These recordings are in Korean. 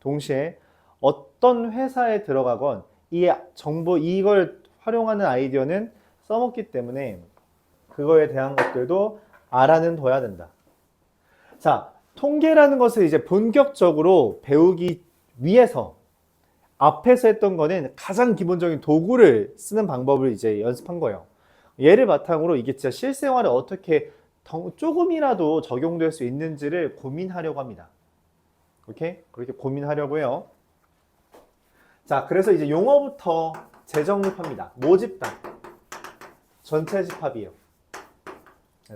동시에 어떤 회사에 들어가건 이 정보, 이걸 활용하는 아이디어는 써먹기 때문에 그거에 대한 것들도 알아는 둬야 된다. 자, 통계라는 것을 이제 본격적으로 배우기 위해서 앞에서 했던 거는 가장 기본적인 도구를 쓰는 방법을 이제 연습한 거예요. 얘를 바탕으로 이게 진짜 실생활에 어떻게 조금이라도 적용될 수 있는지를 고민하려고 합니다. 오케이? 그렇게 고민하려고 해요. 자, 그래서 이제 용어부터 재정립합니다. 모집단. 전체 집합이에요.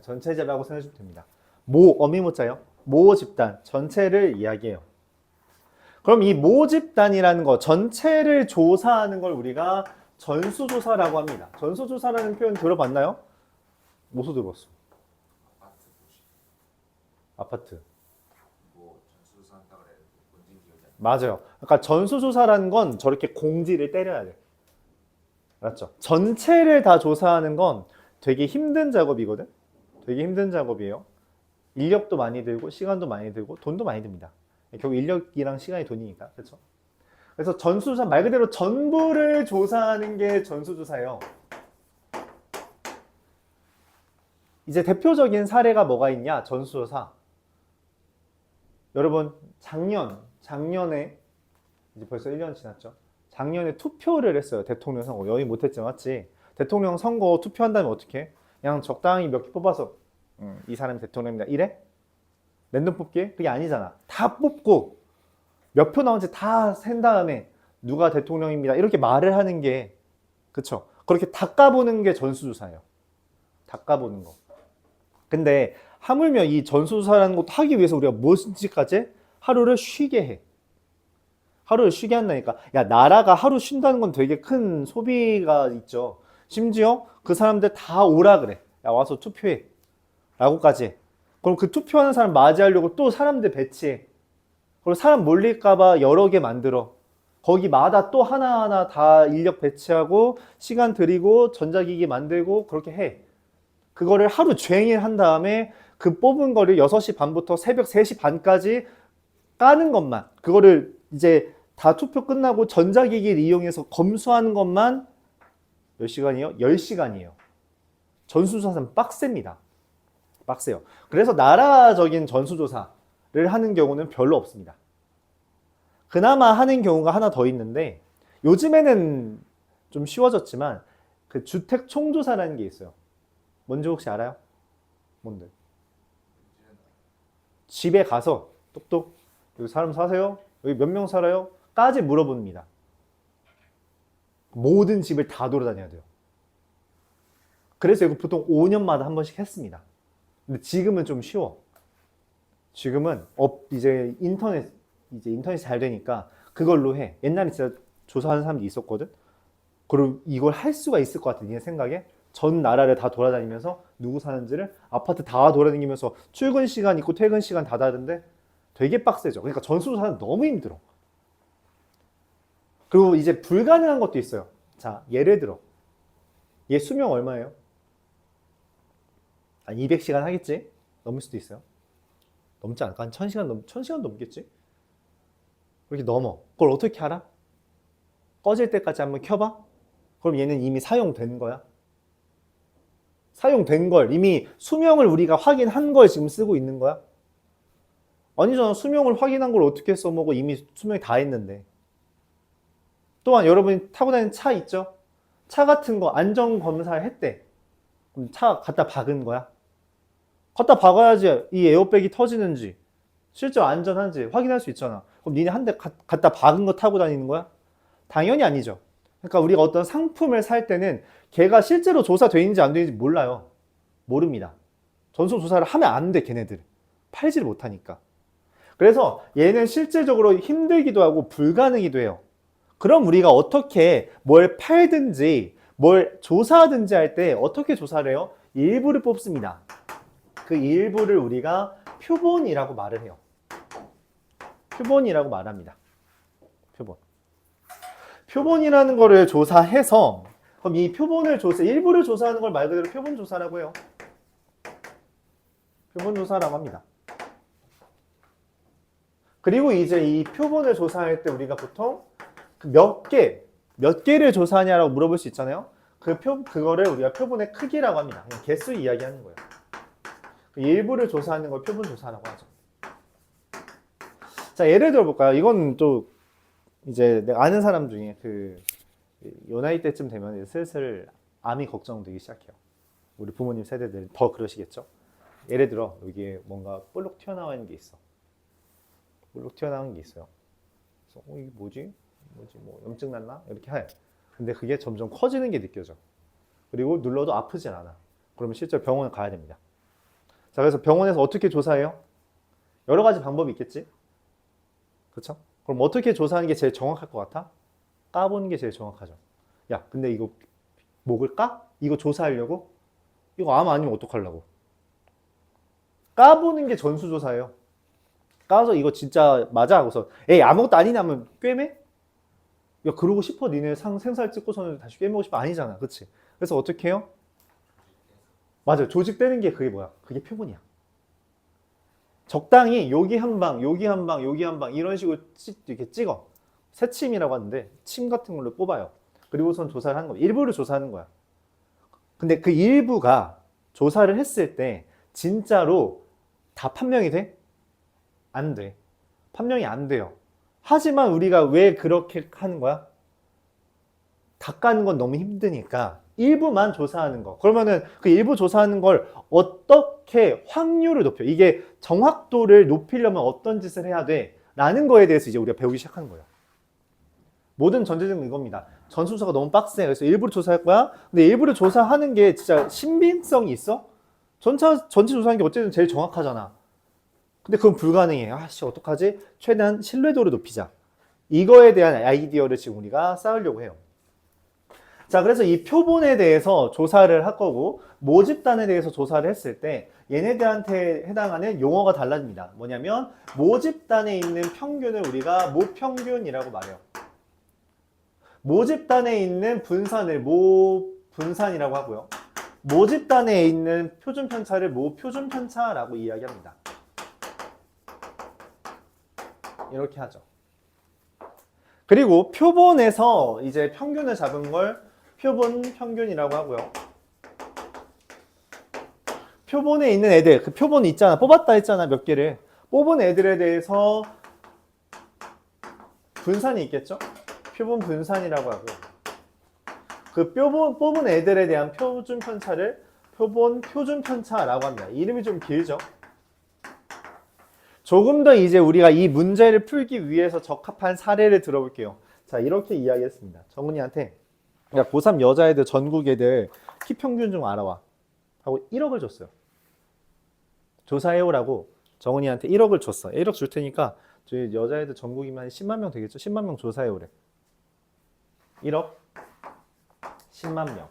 전체 집합이라고 생각해주면 됩니다. 어미모자요. 모집단. 전체를 이야기해요. 그럼 이 모집단이라는 거, 전체를 조사하는 걸 우리가 전수조사라고 합니다. 전수조사라는 표현 들어봤나요? 뭐서 들어봤어? 아파트. 전수조사 한다 그래. 뭔지 기억이 안 나. 맞아요. 그러니까 전수조사라는 건 저렇게 공지를 때려야 돼. 알았죠? 전체를 다 조사하는 건 되게 힘든 작업이거든? 되게 힘든 작업이에요. 인력도 많이 들고, 시간도 많이 들고, 돈도 많이 듭니다. 결국 인력이랑 시간이 돈이니까. 그렇죠? 그래서 전수조사, 말 그대로 전부를 조사하는 게 전수조사예요. 이제 대표적인 사례가 뭐가 있냐? 전수조사. 여러분, 작년에, 이제 벌써 1년 지났죠? 작년에 투표를 했어요. 대통령 선거. 여의 못했지만, 맞지? 대통령 선거 투표한다면 어떻게? 그냥 적당히 몇 개 뽑아서, 이 사람이 대통령입니다. 이래? 랜덤 뽑기? 그게 아니잖아. 다 뽑고, 몇 표 나온지 다 센 다음에, 누가 대통령입니다. 이렇게 말을 하는 게, 그쵸? 그렇게 닦아보는 게 전수조사예요. 닦아보는 거. 근데, 하물며 이 전수조사라는 것도 하기 위해서 우리가 무엇인지까지 하루를 쉬게 해. 하루를 쉬게 한다니까. 야, 나라가 하루 쉰다는 건 되게 큰 소비가 있죠. 심지어 그 사람들 다 오라 그래. 야, 와서 투표해. 라고까지 해. 그럼 그 투표하는 사람 맞이하려고 또 사람들 배치해. 그리고 사람 몰릴까봐 여러 개 만들어. 거기마다 또 하나하나 다 인력 배치하고 시간 들이고 전자기기 만들고 그렇게 해. 그거를 하루 종일 한 다음에 그 뽑은 거를 6시 반부터 새벽 3시 반까지 까는 것만, 그거를 이제 다 투표 끝나고 전자기기를 이용해서 검수하는 것만 몇 시간이요? 10시간이에요. 전수조사는 빡셉니다. 빡세요. 그래서 나라적인 전수조사를 하는 경우는 별로 없습니다. 그나마 하는 경우가 하나 더 있는데, 요즘에는 좀 쉬워졌지만 그 주택 총조사라는 게 있어요. 뭔지 혹시 알아요? 뭔데? 집에 가서 똑똑, 여기 사람 사세요? 여기 몇 명 살아요? 까지 물어봅니다. 모든 집을 다 돌아다녀야 돼요. 그래서 이거 보통 5년마다 한 번씩 했습니다. 근데 지금은 좀 쉬워. 지금은 이제 인터넷이 잘 되니까 그걸로 해. 옛날에 진짜 조사하는 사람도 있었거든. 그리고 이걸 할 수가 있을 것 같아, 네 생각에? 전 나라를 다 돌아다니면서 누구 사는지를 아파트 다 돌아다니면서 출근 시간 있고 퇴근 시간 다 다른데 되게 빡세죠. 그러니까 전수조사는 너무 힘들어. 그리고 이제 불가능한 것도 있어요. 자, 예를 들어 얘 수명 얼마예요? 한 200시간 하겠지? 넘을 수도 있어요. 넘지 않을까? 한 1000시간 넘겠지? 그렇게 넘어. 그걸 어떻게 알아? 꺼질 때까지 한번 켜봐? 그럼 얘는 이미 사용된 거야. 사용된 걸, 이미 수명을 우리가 확인한 걸 지금 쓰고 있는 거야? 아니잖아. 수명을 확인한 걸 어떻게 써먹어? 이미 수명이 다 했는데. 또한 여러분이 타고 다니는 차 있죠? 차 같은 거 안전검사를 했대. 그럼 차 갖다 박은 거야? 갖다 박아야지 이 에어백이 터지는지 실제로 안전한지 확인할 수 있잖아. 그럼 니네 한 대 갖다 박은 거 타고 다니는 거야? 당연히 아니죠. 그러니까 우리가 어떤 상품을 살 때는 걔가 실제로 조사되는지 안 되는지 몰라요. 모릅니다. 전수조사를 하면 안 돼, 걔네들. 팔지를 못하니까. 그래서 얘는 실질적으로 힘들기도 하고 불가능이기도 해요. 그럼 우리가 어떻게 뭘 팔든지 뭘 조사하든지 할 때 어떻게 조사를 해요? 일부를 뽑습니다. 그 일부를 우리가 표본이라고 말을 해요. 표본이라고 말합니다. 표본. 표본이라는 거를 조사해서, 그럼 이 표본을 일부를 조사하는 걸 말 그대로 표본 조사라고 해요. 표본 조사라고 합니다. 그리고 이제 이 표본을 조사할 때 우리가 보통 몇 개를 조사하냐라고 물어볼 수 있잖아요. 그거를 우리가 표본의 크기라고 합니다. 그냥 개수 이야기하는 거예요. 그 일부를 조사하는 걸 표본 조사라고 하죠. 자, 예를 들어 볼까요? 이건 또 이제 내가 아는 사람 중에 요 나이 때쯤 되면 이제 슬슬 암이 걱정되기 시작해요. 우리 부모님 세대들 더 그러시겠죠? 예를 들어 여기에 뭔가 볼록 튀어나와 있는 게 있어. 볼록 튀어나온 게 있어요. 그래서 이게 뭐지? 뭐 염증 났나? 이렇게 해. 근데 그게 점점 커지는 게 느껴져. 그리고 눌러도 아프진 않아. 그러면 실제로 병원에 가야 됩니다. 자, 그래서 병원에서 어떻게 조사해요? 여러 가지 방법이 있겠지? 그렇죠? 그럼 어떻게 조사하는 게 제일 정확할 것 같아? 까보는 게 제일 정확하죠. 야, 근데 이거 목을 까? 이거 조사하려고? 이거 암 아니면 어떡하려고? 까보는 게 전수조사예요. 까서 이거 진짜 맞아? 하고서 에이 아무것도 아니냐면 꿰매? 야, 그러고 싶어? 니네 생살 찍고서는 다시 꿰매고 싶어? 아니잖아. 그치? 그래서 어떻게 해요? 맞아요. 조직되는 게 그게 뭐야? 그게 표본이야. 적당히 여기 한 방, 여기 한 방, 여기 한 방 이런 식으로 이렇게 찍어. 새침이라고 하는데 침 같은 걸로 뽑아요. 그리고선 조사를 하는 거야. 일부를 조사하는 거야. 근데 그 일부가 조사를 했을 때 진짜로 다 판명이 돼? 안 돼. 판명이 안 돼요. 하지만 우리가 왜 그렇게 하는 거야? 다 까는 건 너무 힘드니까 일부만 조사하는 거. 그러면은 그 일부 조사하는 걸 어떻게 확률을 높여? 이게 정확도를 높이려면 어떤 짓을 해야 돼? 라는 거에 대해서 이제 우리가 배우기 시작하는 거예요. 모든 전제적인 이겁니다. 전수조사가 너무 빡세. 그래서 일부를 조사할 거야. 근데 일부를 조사하는 게 진짜 신빙성이 있어? 전체 조사하는 게 어쨌든 제일 정확하잖아. 근데 그건 불가능해. 아씨, 어떡하지? 최대한 신뢰도를 높이자. 이거에 대한 아이디어를 지금 우리가 쌓으려고 해요. 자, 그래서 이 표본에 대해서 조사를 할 거고, 모집단에 대해서 조사를 했을 때 얘네들한테 해당하는 용어가 달라집니다. 뭐냐면 모집단에 있는 평균을 우리가 모평균이라고 말해요. 모집단에 있는 분산을 모분산이라고 하고요. 모집단에 있는 표준편차를 모표준편차라고 이야기합니다. 이렇게 하죠. 그리고 표본에서 이제 평균을 잡은 걸 표본 평균이라고 하고요. 표본에 있는 애들, 그 표본 있잖아. 뽑았다 했잖아, 몇 개를. 뽑은 애들에 대해서 분산이 있겠죠? 표본 분산이라고 하고, 그 뽑은 애들에 대한 표준 편차를 표본 표준 편차라고 합니다. 이름이 좀 길죠? 조금 더 이제 우리가 이 문제를 풀기 위해서 적합한 사례를 들어볼게요. 자, 이렇게 이야기했습니다. 정은이한테 야, 고3 여자애들 전국 애들 키 평균 좀 알아와 하고 1억을 줬어요. 조사해오라고 정은이한테 1억을 줬어. 1억 줄 테니까 저희 여자애들 전국이면 10만 명 되겠죠? 10만 명 조사해오래. 1억 10만 명.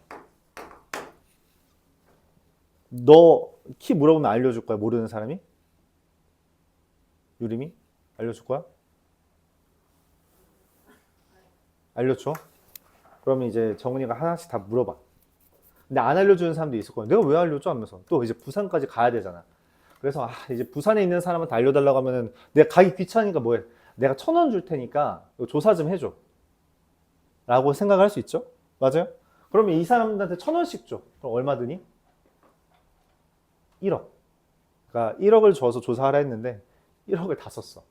너 키 물어보면 알려줄 거야? 모르는 사람이? 유림이? 알려줄 거야? 알려줘? 그러면 이제 정은이가 하나씩 다 물어봐. 근데 안 알려주는 사람도 있을 거야. 내가 왜 알려줘? 하면서 또 이제 부산까지 가야 되잖아. 그래서 이제 부산에 있는 사람한테 알려달라고 하면은 내가 가기 귀찮으니까 뭐해? 내가 1,000원 줄 테니까 조사 좀 해줘. 라고 생각할 수 있죠? 맞아요? 그러면 이 사람들한테 1,000원씩 줘. 그럼 얼마 드니? 1억. 그러니까 1억을 줘서 조사하라 했는데 1억을 다 썼어.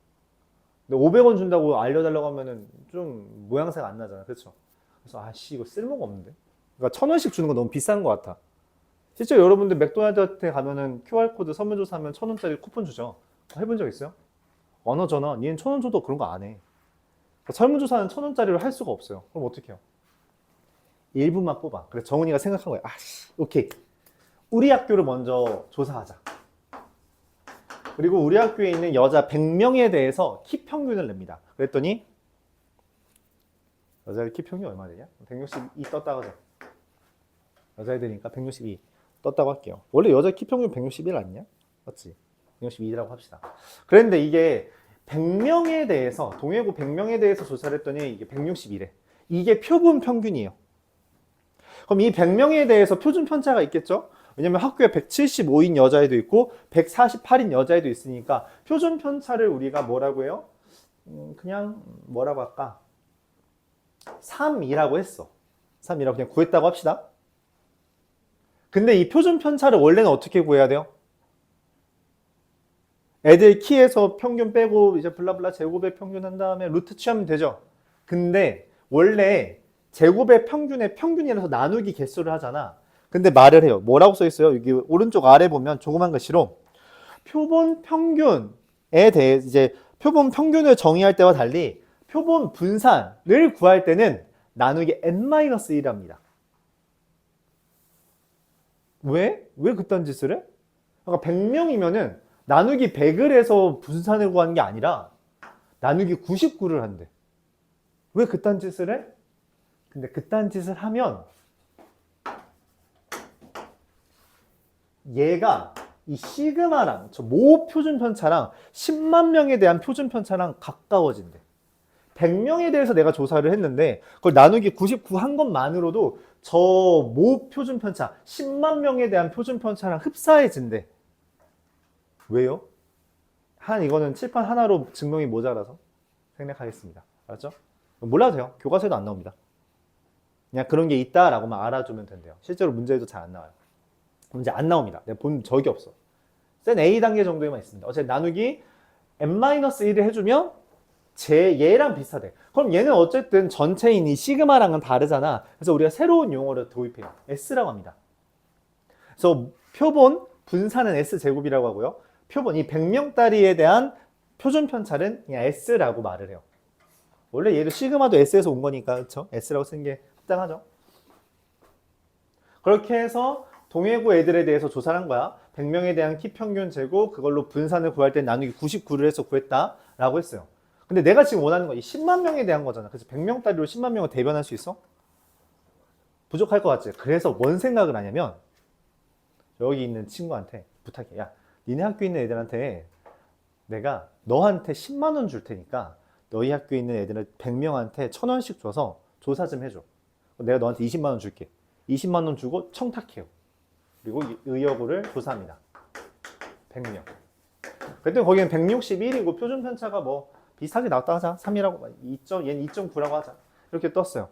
근데 500원 준다고 알려달라고 하면은 좀 모양새가 안 나잖아. 그렇죠? 그래서 아씨 이거 쓸모가 없는데. 그러니까 1,000원씩 주는 거 너무 비싼 것 같아. 실제로 여러분들 맥도날드한테 가면은 QR코드 설문조사하면 1,000원짜리 쿠폰 주죠. 해본 적 있어요? 언어전화. 니는 1,000원 줘도 그런 거 안 해. 그러니까 설문조사는 1,000원짜리로 할 수가 없어요. 그럼 어떻게 해요? 일부만 뽑아. 그래서 정은이가 생각한 거야. 아씨, 오케이. 우리 학교를 먼저 조사하자. 그리고 우리 학교에 있는 여자 100명에 대해서 키 평균을 냅니다. 그랬더니 여자의 키 평균이 얼마 되냐? 162 떴다고 하죠. 여자애들이니까 162 떴다고 할게요. 원래 여자 키 평균 161 아니냐? 맞지? 162라고 합시다. 그런데 이게 100명에 대해서 동해고 100명에 대해서 조사를 했더니 이게 161래. 이게 표본 평균이에요. 그럼 이 100명에 대해서 표준 편차가 있겠죠? 왜냐면 학교에 175인 여자애도 있고 148인 여자애도 있으니까 표준 편차를 우리가 뭐라고 해요? 그냥 뭐라고 할까? 3이라고 했어. 3이라고 그냥 구했다고 합시다. 근데 이 표준 편차를 원래는 어떻게 구해야 돼요? 애들 키에서 평균 빼고 이제 블라블라 제곱의 평균 한 다음에 루트 취하면 되죠. 근데 원래 제곱의 평균의 평균이라서 나누기 개수를 하잖아. 근데 말을 해요. 뭐라고 써 있어요? 여기 오른쪽 아래 보면 조그만 글씨로 표본 평균에 대해 이제 표본 평균을 정의할 때와 달리 표본 분산을 구할 때는 나누기 n-1이랍니다. 왜? 왜 그딴 짓을 해? 그러니까 100명이면은 나누기 100을 해서 분산을 구하는 게 아니라 나누기 99를 한대. 왜 그딴 짓을 해? 근데 그딴 짓을 하면 얘가 이 시그마랑 저 모 표준 편차랑 10만 명에 대한 표준 편차랑 가까워진대. 100명에 대해서 내가 조사를 했는데 그걸 나누기 99 한 것만으로도 저 모 표준 편차 10만 명에 대한 표준 편차랑 흡사해진대. 왜요? 이거는 칠판 하나로 증명이 모자라서 생략하겠습니다. 알았죠? 몰라도 돼요. 교과서에도 안 나옵니다. 그냥 그런 게 있다라고만 알아주면 된대요. 실제로 문제에도 잘 안 나와요. 문제 안 나옵니다. 내가 본 적이 없어. 센 A 단계 정도에만 있습니다. 어차피 나누기 n-1을 해주면 얘랑 비슷하대. 그럼 얘는 어쨌든 전체인 이 시그마랑은 다르잖아. 그래서 우리가 새로운 용어를 도입해요. S라고 합니다. 그래서 표본 분산은 S제곱이라고 하고요. 표본 이 100명짜리에 대한 표준 편차는 그냥 S라고 말을 해요. 원래 얘도 시그마도 S에서 온 거니까 그렇죠? S라고 쓰는 게 합당하죠. 그렇게 해서 동해구 애들에 대해서 조사를 한 거야. 100명에 대한 키 평균 재고 그걸로 분산을 구할 때 나누기 99를 해서 구했다라고 했어요. 근데 내가 지금 원하는 건 이 10만 명에 대한 거잖아. 그래서 100명짜리로 10만 명을 대변할 수 있어? 부족할 것 같지? 그래서 뭔 생각을 하냐면 여기 있는 친구한테 부탁해. 야, 니네 학교에 있는 애들한테 내가 너한테 10만 원 줄 테니까 너희 학교에 있는 애들은 100명한테 1,000원씩 줘서 조사 좀 해줘. 내가 너한테 20만 원 줄게. 20만 원 주고 청탁해요. 그리고 의여구를 조사합니다. 100명. 그랬더니 거기는 161이고 표준 편차가 뭐 비슷하게 나왔다 하자. 3이라고, 2점, 얘는 2.9라고 하자. 이렇게 떴어요.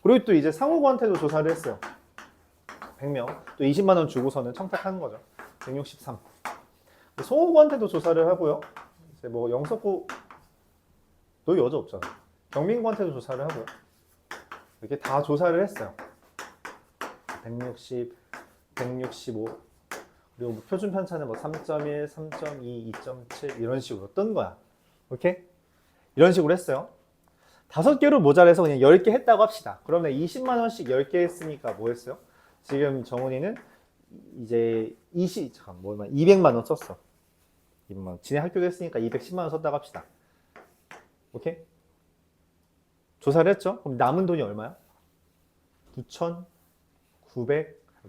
그리고 또 이제 상호구한테도 조사를 했어요. 100명. 또 20만 원 주고서는 청탁하는 거죠. 163. 송호구한테도 조사를 하고요. 이제 뭐 영석구, 너 여자 없잖아. 경민구한테도 조사를 하고요. 이렇게 다 조사를 했어요. 160, 165. 그리고 뭐 표준 편차는 뭐 3.1, 3.2, 2.7 이런 식으로 뜬 거야. 오케이? 이런 식으로 했어요. 5개로 모자라서 그냥 10개 했다고 합시다. 그러면 20만 원씩 10개 했으니까 뭐 했어요? 지금 정훈이는 이제 200만 원 썼어. 200만 원. 지네 학교도 했으니까 210만 원 썼다고 합시다. 오케이? 조사를 했죠? 그럼 남은 돈이 얼마야?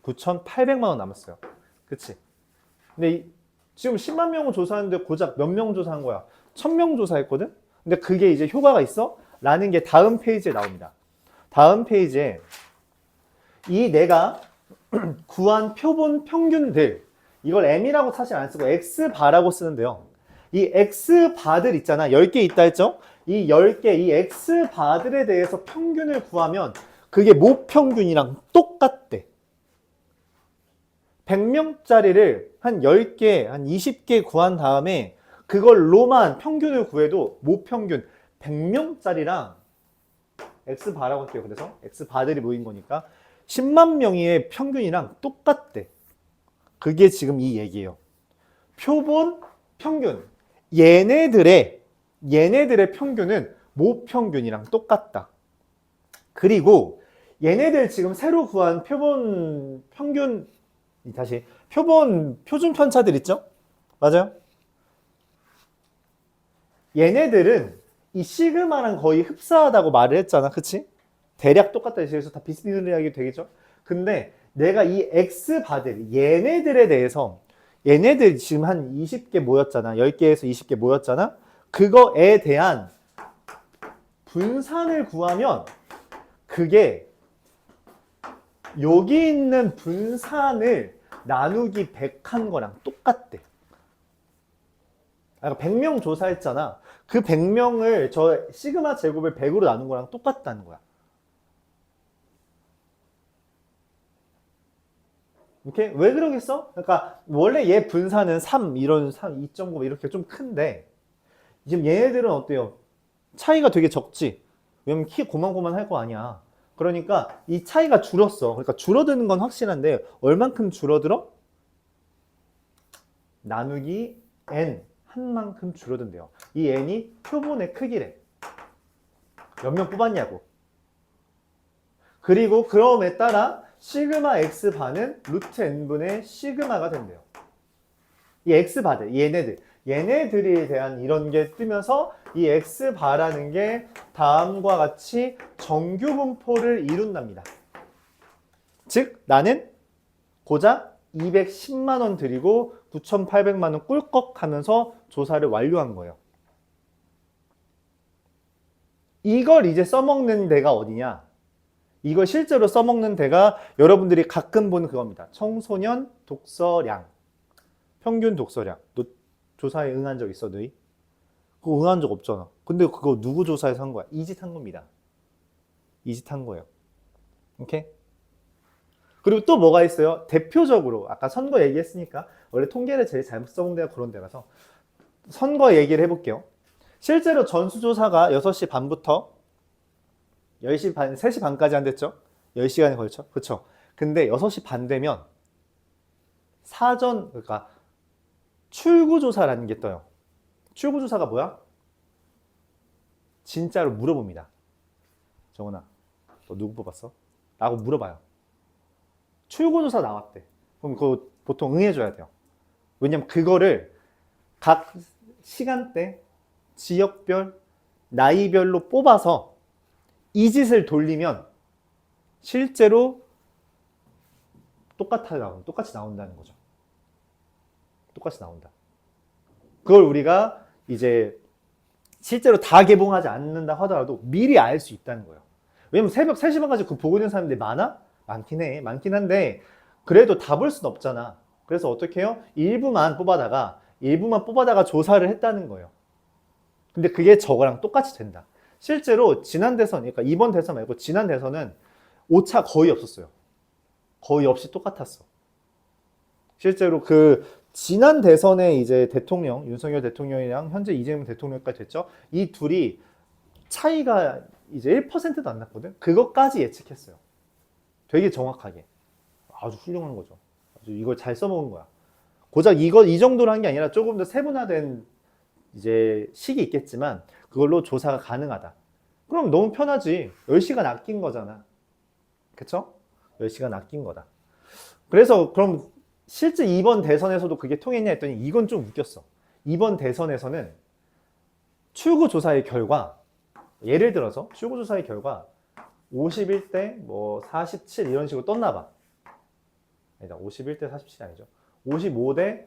9,800만 원 남았어요. 그치? 근데 지금 10만 명을 조사하는데 고작 몇 명 조사한 거야? 1,000명 조사했거든? 근데 그게 이제 효과가 있어? 라는 게 다음 페이지에 나옵니다. 다음 페이지에 이 내가 구한 표본 평균들, 이걸 M이라고 사실 안 쓰고 X바라고 쓰는데요. 이 X바들 있잖아. 10개 있다 했죠? 이 10개, 이 X바들에 대해서 평균을 구하면 그게 모평균이랑 똑같대. 100명짜리를 한 10개, 한 20개 구한 다음에 그걸로만 평균을 구해도 모평균 100명짜리랑 X바라고 할게요. 그래서 X바들이 모인 거니까 10만 명의 평균이랑 똑같대. 그게 지금 이 얘기예요. 표본 평균. 얘네들의 평균은 모평균이랑 똑같다. 그리고 얘네들 지금 새로 구한 표본 평균, 표준 편차들 있죠? 맞아요? 얘네들은 이 시그마랑 거의 흡사하다고 말을 했잖아. 그치? 대략 똑같다. 그래서 다 비스무리하게 되겠죠? 근데 내가 이 X바들, 얘네들에 대해서 얘네들 지금 한 20개 모였잖아. 10개에서 20개 모였잖아. 그거에 대한 분산을 구하면 그게 여기 있는 분산을 나누기 100한 거랑 똑같대. 아까 100명 조사했잖아. 그 100명을 저 시그마 제곱을 100으로 나눈 거랑 똑같다는 거야. 오케이? 왜 그러겠어? 그러니까 원래 얘 분산은 3, 이런 3, 2.9 이렇게 좀 큰데 지금 얘네들은 어때요? 차이가 되게 적지? 왜냐면 키 고만고만할 거 아니야. 그러니까 이 차이가 줄었어. 그러니까 줄어드는 건 확실한데 얼만큼 줄어들어? 나누기 n 한 만큼 줄어든대요. 이 n이 표본의 크기래. 몇 명 뽑았냐고. 그리고 그럼에 따라 시그마 x 바는 루트 n분의 시그마가 된대요. 이 x 바들, 얘네들에 대한 이런 게 뜨면서 이 x 바라는 게 다음과 같이 정규 분포를 이룬답니다. 즉 나는 고작 210만 원 드리고 9,800만 원 꿀꺽 하면서 조사를 완료한 거예요. 이걸 이제 써먹는 데가 어디냐? 이걸 실제로 써먹는 데가 여러분들이 가끔 보는 그겁니다. 청소년 독서량, 평균 독서량. 너 조사에 응한 적 있어, 너희? 그거 응한 적 없잖아. 근데 그거 누구 조사에서 한 거야? 이 짓 한 겁니다. 이 짓 한 거예요. 오케이? 그리고 또 뭐가 있어요? 대표적으로 아까 선거 얘기했으니까 원래 통계를 제일 잘못 써본 데가 그런 데라서 선거 얘기를 해볼게요. 실제로 전수조사가 6시 반부터 10시 반, 3시 반까지 한댔죠? 10시간에 걸쳐? 그쵸? 근데 6시 반 되면 그러니까 출구조사라는 게 떠요. 출구조사가 뭐야? 진짜로 물어봅니다. 정훈아, 너 누구 뽑았어? 라고 물어봐요. 출구조사 나왔대. 그럼 그거 보통 응해줘야 돼요. 왜냐면 그거를 각 시간대, 지역별, 나이별로 뽑아서 이 짓을 돌리면 실제로 똑같이 나온다는 거죠. 똑같이 나온다. 그걸 우리가 이제 실제로 다 개봉하지 않는다 하더라도 미리 알 수 있다는 거예요. 왜냐면 새벽 3시 반까지 그 보고 있는 사람들이 많아? 많긴 해. 많긴 한데 그래도 다 볼 순 없잖아. 그래서 어떻게 해요? 일부만 뽑아다가 조사를 했다는 거예요. 근데 그게 저거랑 똑같이 된다. 실제로 지난 대선, 그러니까 이번 대선 말고 지난 대선은 오차 거의 없었어요. 거의 없이 똑같았어. 실제로 그 지난 대선에 이제 대통령, 윤석열 대통령이랑 현재 이재명 대통령까지 됐죠. 이 둘이 차이가 이제 1%도 안 났거든. 그것까지 예측했어요. 되게 정확하게. 아주 훌륭한 거죠. 아주 이걸 잘 써먹은 거야. 고작 이 정도로 한 게 아니라 조금 더 세분화된 이제 식이 있겠지만 그걸로 조사가 가능하다. 그럼 너무 편하지. 10시간 아낀 거잖아. 그쵸? 10시간 아낀 거다. 그래서 그럼 실제 이번 대선에서도 그게 통했냐 했더니 이건 좀 웃겼어. 이번 대선에서는 출구조사의 결과, 예를 들어서 출구조사의 결과 51대 뭐 47 이런 식으로 떴나 봐. 아니다. 51대 47이 아니죠. 55대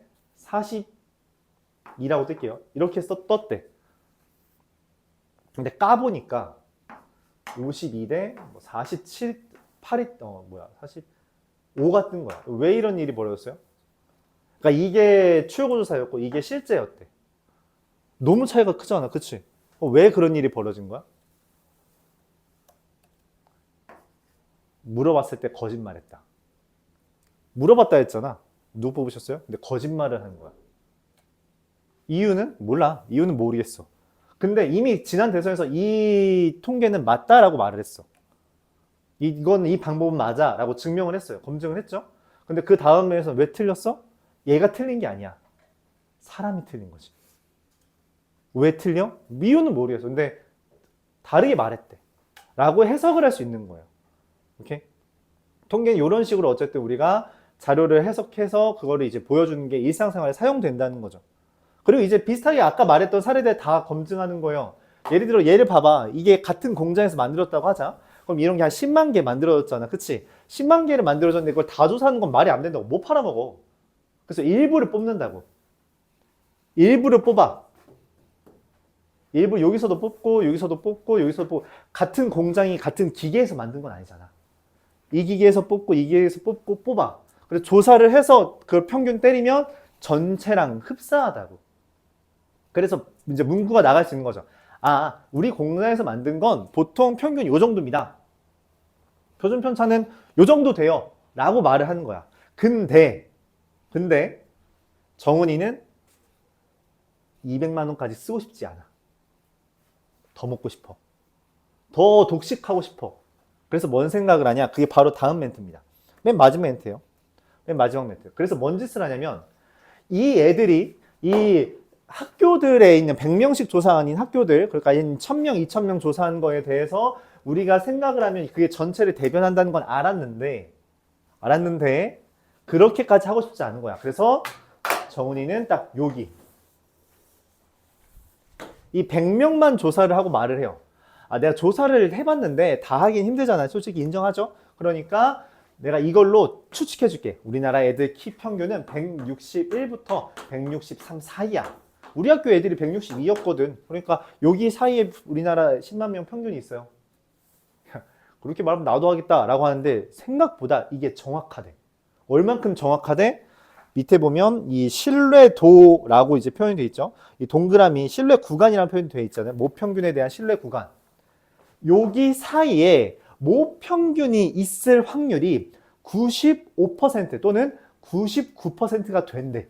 42라고 뜰게요. 이렇게 해서 떴대. 근데 까보니까 52대 47, 8이 45가 뜬 거야. 왜 이런 일이 벌어졌어요? 그러니까 이게 출구조사였고 이게 실제였대. 너무 차이가 크잖아. 그치? 왜 그런 일이 벌어진 거야? 물어봤을 때 거짓말했다. 물어봤다 했잖아. 누구 뽑으셨어요? 근데 거짓말을 하는 거야. 이유는? 몰라. 이유는 모르겠어. 근데 이미 지난 대선에서 이 통계는 맞다라고 말을 했어. 이 방법은 맞아 라고 증명을 했어요. 검증을 했죠. 근데 그 다음에서 왜 틀렸어? 얘가 틀린 게 아니야. 사람이 틀린 거지. 왜 틀려? 이유는 모르겠어. 근데 다르게 말했대. 라고 해석을 할 수 있는 거예요. 오케이? 통계는 이런 식으로 어쨌든 우리가 자료를 해석해서 그거를 이제 보여주는 게 일상생활에 사용된다는 거죠. 그리고 이제 비슷하게 아까 말했던 사례들 다 검증하는 거예요. 예를 들어 얘를 봐봐. 이게 같은 공장에서 만들었다고 하자. 그럼 이런 게 한 10만 개 만들어졌잖아. 그치? 10만 개를 만들어졌는데 그걸 다 조사하는 건 말이 안 된다고. 못 팔아먹어. 그래서 일부를 뽑는다고. 일부를 뽑아. 일부 여기서도 뽑고 여기서도 뽑고 여기서도 뽑고. 같은 공장이 같은 기계에서 만든 건 아니잖아. 이 기계에서 뽑고 이 기계에서 뽑고 뽑아. 그래서 조사를 해서 그 평균 때리면 전체랑 흡사하다고. 그래서 이제 문구가 나갈 수 있는 거죠. 아, 우리 공사에서 만든 건 보통 평균 요 정도입니다. 표준 편차는 요 정도 돼요. 라고 말을 하는 거야. 근데 정은이는 200만 원까지 쓰고 싶지 않아. 더 먹고 싶어. 더 독식하고 싶어. 그래서 뭔 생각을 하냐? 그게 바로 다음 멘트입니다. 맨 마지막 멘트예요. 맨 마지막 멘트. 그래서 뭔 짓을 하냐면 이 애들이 이 학교들에 있는 100명씩 조사한 학교들, 그러니까 1000명, 2000명 조사한 거에 대해서 우리가 생각을 하면 그게 전체를 대변한다는 건 알았는데 그렇게까지 하고 싶지 않은 거야. 그래서 정훈이는 딱 여기 이 100명만 조사를 하고 말을 해요. 아, 내가 조사를 해봤는데 다 하긴 힘들잖아요. 솔직히 인정하죠? 그러니까 내가 이걸로 추측해 줄게. 우리나라 애들 키 평균은 161부터 163 사이야. 우리 학교 애들이 162였거든. 그러니까 여기 사이에 우리나라 10만 명 평균이 있어요. 그렇게 말하면 나도 하겠다라고 하는데 생각보다 이게 정확하대. 얼만큼 정확하대? 밑에 보면 이 신뢰도라고 이제 표현이 되어 있죠. 이 동그라미 신뢰 구간이라는 표현이 되어 있잖아요. 모평균에 대한 신뢰 구간. 여기 사이에 모평균이 있을 확률이 95% 또는 99%가 된대.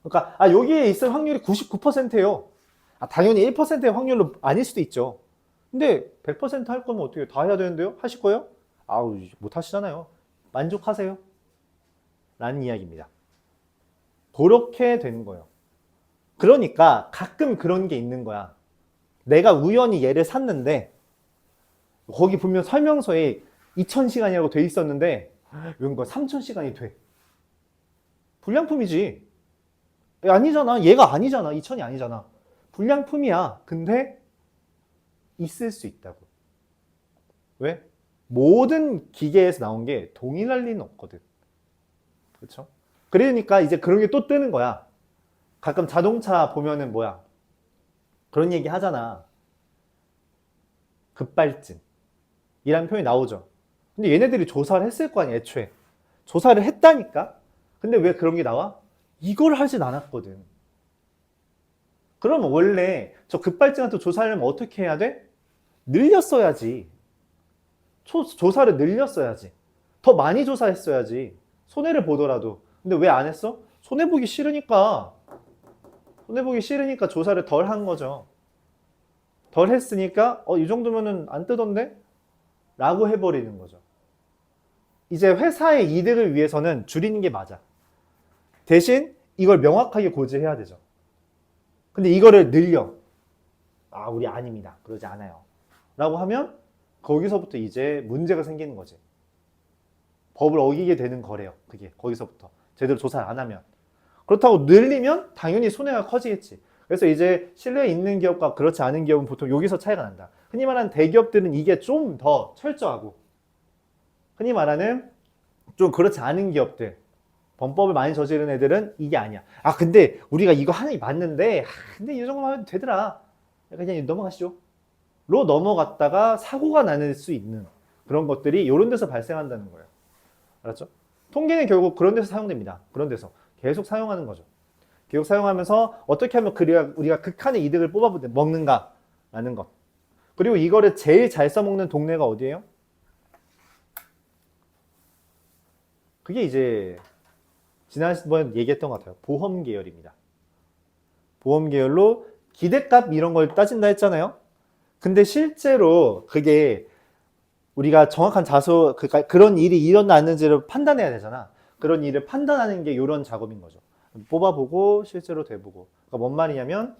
그러니까 여기에 있을 확률이 99%예요. 당연히 1%의 확률로 아닐 수도 있죠. 근데 100% 할 거면 어떻게 다 해야 되는데요? 하실 거예요? 아우, 못 하시잖아요. 만족하세요. 라는 이야기입니다. 그렇게 되는 거예요. 그러니까 가끔 그런 게 있는 거야. 내가 우연히 얘를 샀는데 거기 보면 설명서에 2000시간이라고 돼 있었는데 이건 거 3000시간이 돼. 불량품이지. 아니잖아. 얘가 아니잖아. 2000이 아니잖아. 불량품이야. 근데 있을 수 있다고. 왜? 모든 기계에서 나온 게 동일할 리는 없거든. 그렇죠? 그러니까 이제 그런 게 또 뜨는 거야. 가끔 자동차 보면은 뭐야? 그런 얘기 하잖아. 급발진. 이라는 표현이 나오죠. 근데 얘네들이 조사를 했을 거 아니야, 애초에. 조사를 했다니까? 근데 왜 그런 게 나와? 이걸 하진 않았거든. 그러면 원래 저 급발진 같은 조사하려면 어떻게 해야 돼? 늘렸어야지. 조사를 늘렸어야지. 더 많이 조사했어야지. 손해를 보더라도. 근데 왜 안 했어? 손해보기 싫으니까. 손해보기 싫으니까 조사를 덜 한 거죠. 덜 했으니까 이 정도면은 안 뜨던데? 라고 해버리는 거죠. 이제 회사의 이득을 위해서는 줄이는 게 맞아. 대신 이걸 명확하게 고지해야 되죠. 근데 이거를 늘려. 우리 아닙니다. 그러지 않아요. 라고 하면 거기서부터 이제 문제가 생기는 거지. 법을 어기게 되는 거래요. 그게 거기서부터. 제대로 조사를 안 하면. 그렇다고 늘리면 당연히 손해가 커지겠지. 그래서 이제 신뢰 있는 기업과 그렇지 않은 기업은 보통 여기서 차이가 난다. 흔히 말하는 대기업들은 이게 좀 더 철저하고 흔히 말하는 좀 그렇지 않은 기업들 범법을 많이 저지른 애들은 이게 아니야. 근데 우리가 이거 하는 게 맞는데 근데 이 정도만 하면 되더라. 그냥 넘어가시죠. 로 넘어갔다가 사고가 날 수 있는 그런 것들이 이런 데서 발생한다는 거예요. 알았죠? 통계는 결국 그런 데서 사용됩니다. 그런 데서 계속 사용하는 거죠. 계속 사용하면서 어떻게 하면 우리가 극한의 이득을 먹는가라는 것. 그리고 이거를 제일 잘 써먹는 동네가 어디예요? 그게 이제 지난번 얘기했던 것 같아요. 보험 계열입니다. 보험 계열로 기대값 이런 걸 따진다 했잖아요. 근데 실제로 그게 우리가 정확한 그러니까 그런 일이 일어나는지를 판단해야 되잖아. 그런 일을 판단하는 게 이런 작업인 거죠. 뽑아보고 실제로 돼보고. 그러니까 뭔 말이냐면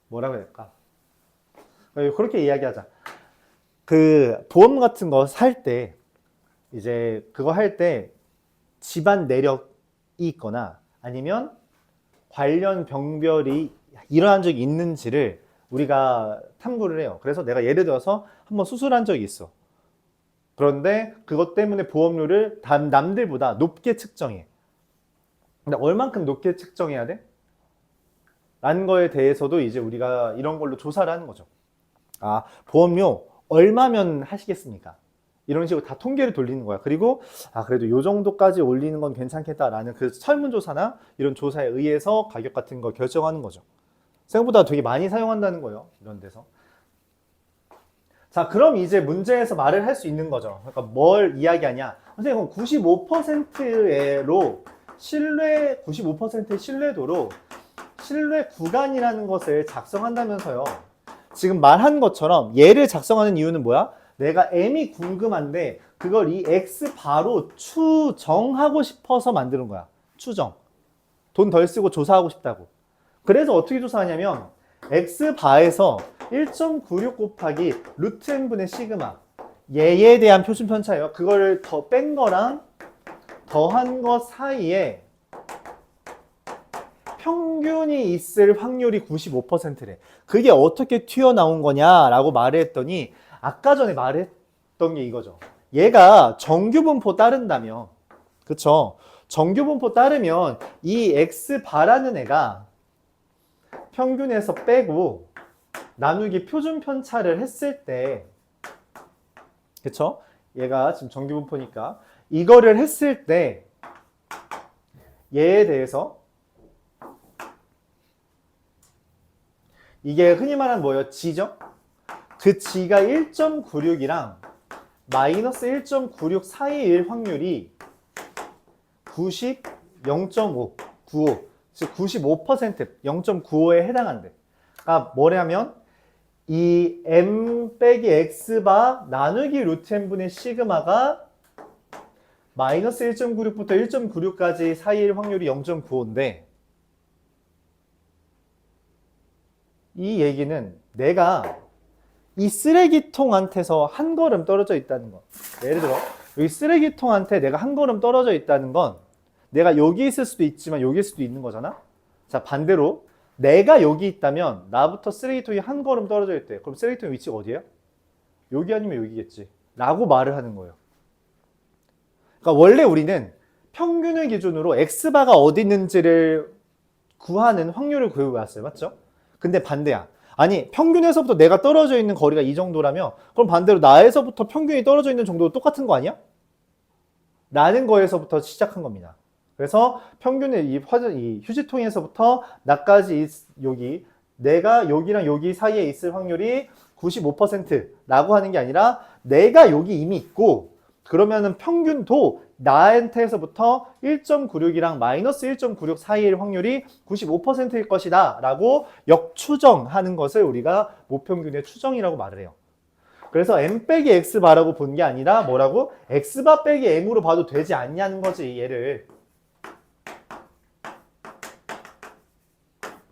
뭐라고 해야 될까? 그렇게 이야기하자. 그 보험 같은 거 살 때 이제 그거 할 때 집안 내력이 있거나 아니면 관련 병별이 일어난 적이 있는지를 우리가 탐구를 해요. 그래서 내가 예를 들어서 한번 수술한 적이 있어. 그런데 그것 때문에 보험료를 남들보다 높게 측정해. 근데 얼만큼 높게 측정해야 돼? 라는 거에 대해서도 이제 우리가 이런 걸로 조사를 하는 거죠. 보험료 얼마면 하시겠습니까? 이런 식으로 다 통계를 돌리는 거야. 그리고 그래도 요 정도까지 올리는 건 괜찮겠다라는 그 설문조사나 이런 조사에 의해서 가격 같은 걸 결정하는 거죠. 생각보다 되게 많이 사용한다는 거예요. 이런 데서. 자, 그럼 이제 문제에서 말을 할 수 있는 거죠. 그러니까 뭘 이야기하냐? 선생님, 95%로 95%의 신뢰도로 신뢰 구간이라는 것을 작성한다면서요. 지금 말한 것처럼 얘를 작성하는 이유는 뭐야? 내가 m이 궁금한데 그걸 이 x바로 추정하고 싶어서 만드는 거야. 추정. 돈 덜 쓰고 조사하고 싶다고. 그래서 어떻게 조사하냐면 x바에서 1.96 곱하기 루트 n분의 시그마, 얘에 대한 표준 편차예요. 그걸 더 뺀 거랑 더한 거 사이에 평균이 있을 확률이 95%래. 그게 어떻게 튀어나온 거냐라고 말했더니 아까 전에 말했던 게 이거죠. 얘가 정규분포 따른다며. 그쵸? 정규분포 따르면 이 x바라는 애가 평균에서 빼고 나누기 표준 편차를 했을 때, 그쵸? 얘가 지금 정규분포니까 이거를 했을 때 얘에 대해서 이게 흔히 말하는 뭐예요? G죠? 그 G가 1.96이랑 마이너스 1.96 사이일 확률이 0.5, 95, 즉 95%, 0.95에 해당한대. 그러니까 뭐냐면 이 m 빼기 x바 나누기 루트 n분의 시그마가 마이너스 1.96부터 1.96까지 사이일 확률이 0.95인데 이 얘기는 내가 이 쓰레기통한테서 한 걸음 떨어져 있다는 거. 예를 들어 여기 쓰레기통한테 내가 한 걸음 떨어져 있다는 건 내가 여기 있을 수도 있지만 여기일 수도 있는 거잖아. 자, 반대로 내가 여기 있다면 나부터 쓰레기통이 한 걸음 떨어져 있대. 그럼 쓰레기통의 위치가 어디야? 여기 아니면 여기겠지 라고 말을 하는 거예요. 그러니까 원래 우리는 평균을 기준으로 x바가 어디 있는지를 구하는 확률을 구해왔어요. 맞죠? 근데 반대야. 아니, 평균에서부터 내가 떨어져 있는 거리가 이 정도라면 그럼 반대로 나에서부터 평균이 떨어져 있는 정도도 똑같은 거 아니야? 라는 거에서부터 시작한 겁니다. 그래서 평균의 이 휴지통에서부터 나까지 여기 내가 여기랑 여기 사이에 있을 확률이 95%라고 하는 게 아니라 내가 여기 이미 있고 그러면은 평균도 나한테서부터 1.96이랑 마이너스 1.96 사이의 확률이 95%일 것이다 라고 역추정하는 것을 우리가 모평균의 추정이라고 말을 해요. 그래서 m 빼기 x바라고 본 게 아니라 뭐라고? x바 빼기 m으로 봐도 되지 않냐는 거지. 얘를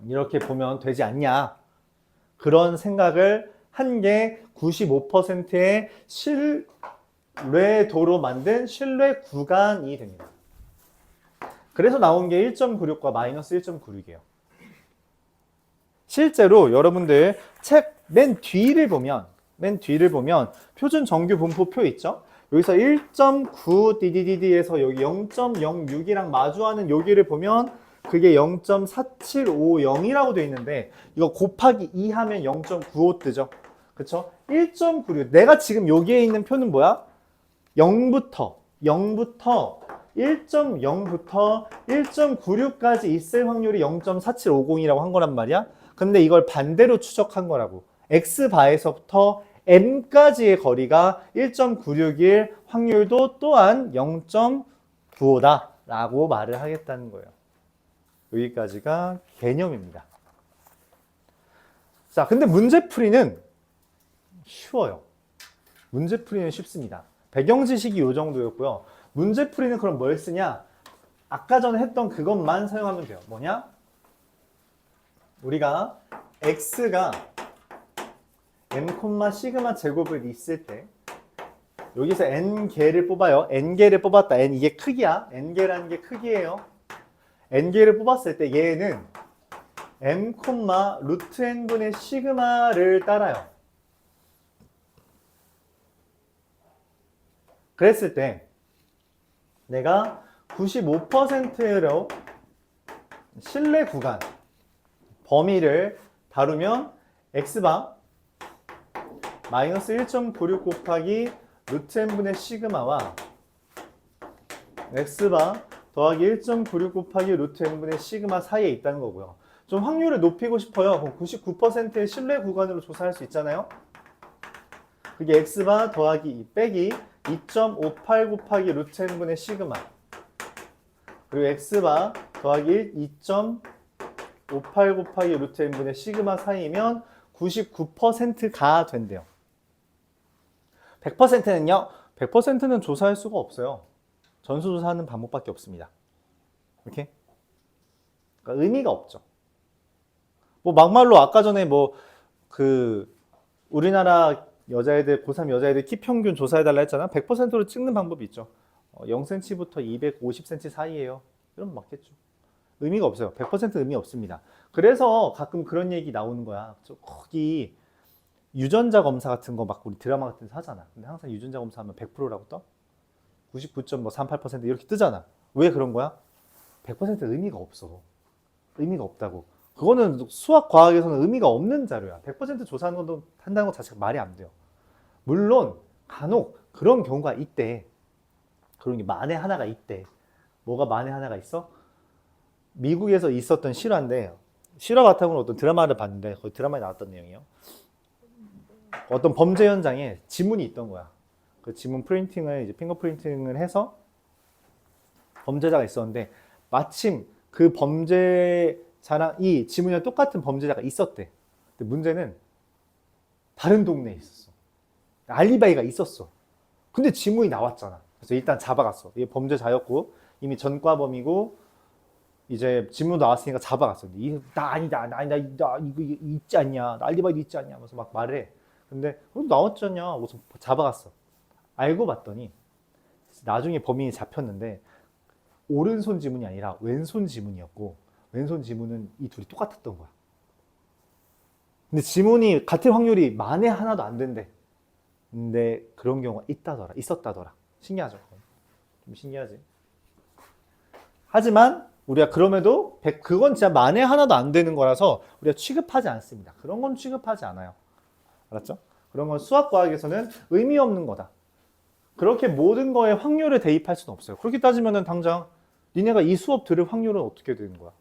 이렇게 보면 되지 않냐. 그런 생각을 한 게 95%의 신뢰도로 만든 신뢰 구간이 됩니다. 그래서 나온 게 1.96과 마이너스 1.96이에요. 실제로 여러분들 책 맨 뒤를 보면 표준 정규 분포표 있죠? 여기서 1.9dd에서 여기 0.06이랑 마주하는 여기를 보면 그게 0.4750이라고 되어 있는데 이거 곱하기 2 하면 0.95 뜨죠? 그쵸? 1.96 내가 지금 여기에 있는 표는 뭐야? 0부터 1.0부터 1.96까지 있을 확률이 0.4750이라고 한 거란 말이야. 근데 이걸 반대로 추적한 거라고. x바에서부터 m까지의 거리가 1.96일 확률도 또한 0.95다 라고 말을 하겠다는 거예요. 여기까지가 개념입니다. 자, 근데 문제풀이는 쉬워요. 문제풀이는 쉽습니다. 배경 지식이 이 정도였고요. 문제풀이는 그럼 뭘 쓰냐? 아까 전에 했던 그것만 사용하면 돼요. 뭐냐? 우리가 x가 n, 시그마 제곱을 있을 때 여기서 n개를 뽑아요. n개를 뽑았다. n 이게 크기야. n개라는 게 크기예요. n개를 뽑았을 때 얘는 m, 루트 n분의 시그마를 따라요. 그랬을 때 내가 95%로 신뢰 구간 범위를 다루면 x바 마이너스 1.96 곱하기 루트 n분의 시그마와 x바 더하기 1.96 곱하기 루트 n분의 시그마 사이에 있다는 거고요. 좀 확률을 높이고 싶어요. 그럼 99%의 신뢰 구간으로 조사할 수 있잖아요. 그게 x바 더하기 2 빼기 2.58 곱하기 루트 n분의 시그마 그리고 x바 더하기 2.58 곱하기 루트 n분의 시그마 사이면 99%가 된대요. 100%는요? 100%는 조사할 수가 없어요. 전수조사하는 방법밖에 없습니다. 이렇게? 그러니까 의미가 없죠. 뭐 막말로 아까 전에 우리나라 여자애들 고3 여자애들 키 평균 조사해달라 했잖아. 100%로 찍는 방법이 있죠. 0cm부터 250cm 사이에요. 이러면 맞겠죠. 의미가 없어요. 100% 의미 없습니다. 그래서 가끔 그런 얘기 나오는 거야. 거기 유전자 검사 같은 거 막 우리 드라마 같은 데서 하잖아. 근데 항상 유전자 검사하면 100%라고 떠? 99.38% 이렇게 뜨잖아. 왜 그런 거야? 100% 의미가 없어. 의미가 없다고. 그거는 수학, 과학에서는 의미가 없는 자료야. 100% 조사하는 것도 한다는 것 자체가 말이 안 돼요. 물론 간혹 그런 경우가 있대. 그런 게 만에 하나가 있대. 뭐가 만에 하나가 있어? 미국에서 있었던 실화인데 실화 같은 건 어떤 드라마를 봤는데 거기 드라마에 나왔던 내용이에요. 어떤 범죄 현장에 지문이 있던 거야. 그 지문 프린팅을 이제 핑거 프린팅을 해서 범죄자가 있었는데 마침 그 범죄자랑 이 지문이랑 똑같은 범죄자가 있었대. 근데 문제는 다른 동네에 있었어. 알리바이가 있었어. 근데 지문이 나왔잖아. 그래서 일단 잡아갔어. 이게 범죄자였고 이미 전과범이고 이제 지문 나왔으니까 잡아갔어. 나 아니다, 나 이거 있지 않냐, 나 알리바이도 있지 않냐, 하면서 막 말해. 근데 나왔잖냐, 하고서 잡아갔어. 알고 봤더니 나중에 범인이 잡혔는데 오른손 지문이 아니라 왼손 지문이었고 왼손 지문은 이 둘이 똑같았던 거야. 근데 지문이 같을 확률이 만에 하나도 안 된대. 근데 그런 경우가 있었다더라. 신기하죠? 좀 신기하지? 하지만 우리가 그럼에도 그건 진짜 만에 하나도 안 되는 거라서 우리가 취급하지 않습니다. 그런 건 취급하지 않아요. 알았죠? 그런 건 수학과학에서는 의미 없는 거다. 그렇게 모든 거에 확률을 대입할 수는 없어요. 그렇게 따지면은 당장 니네가 이 수업 들을 확률은 어떻게 되는 거야?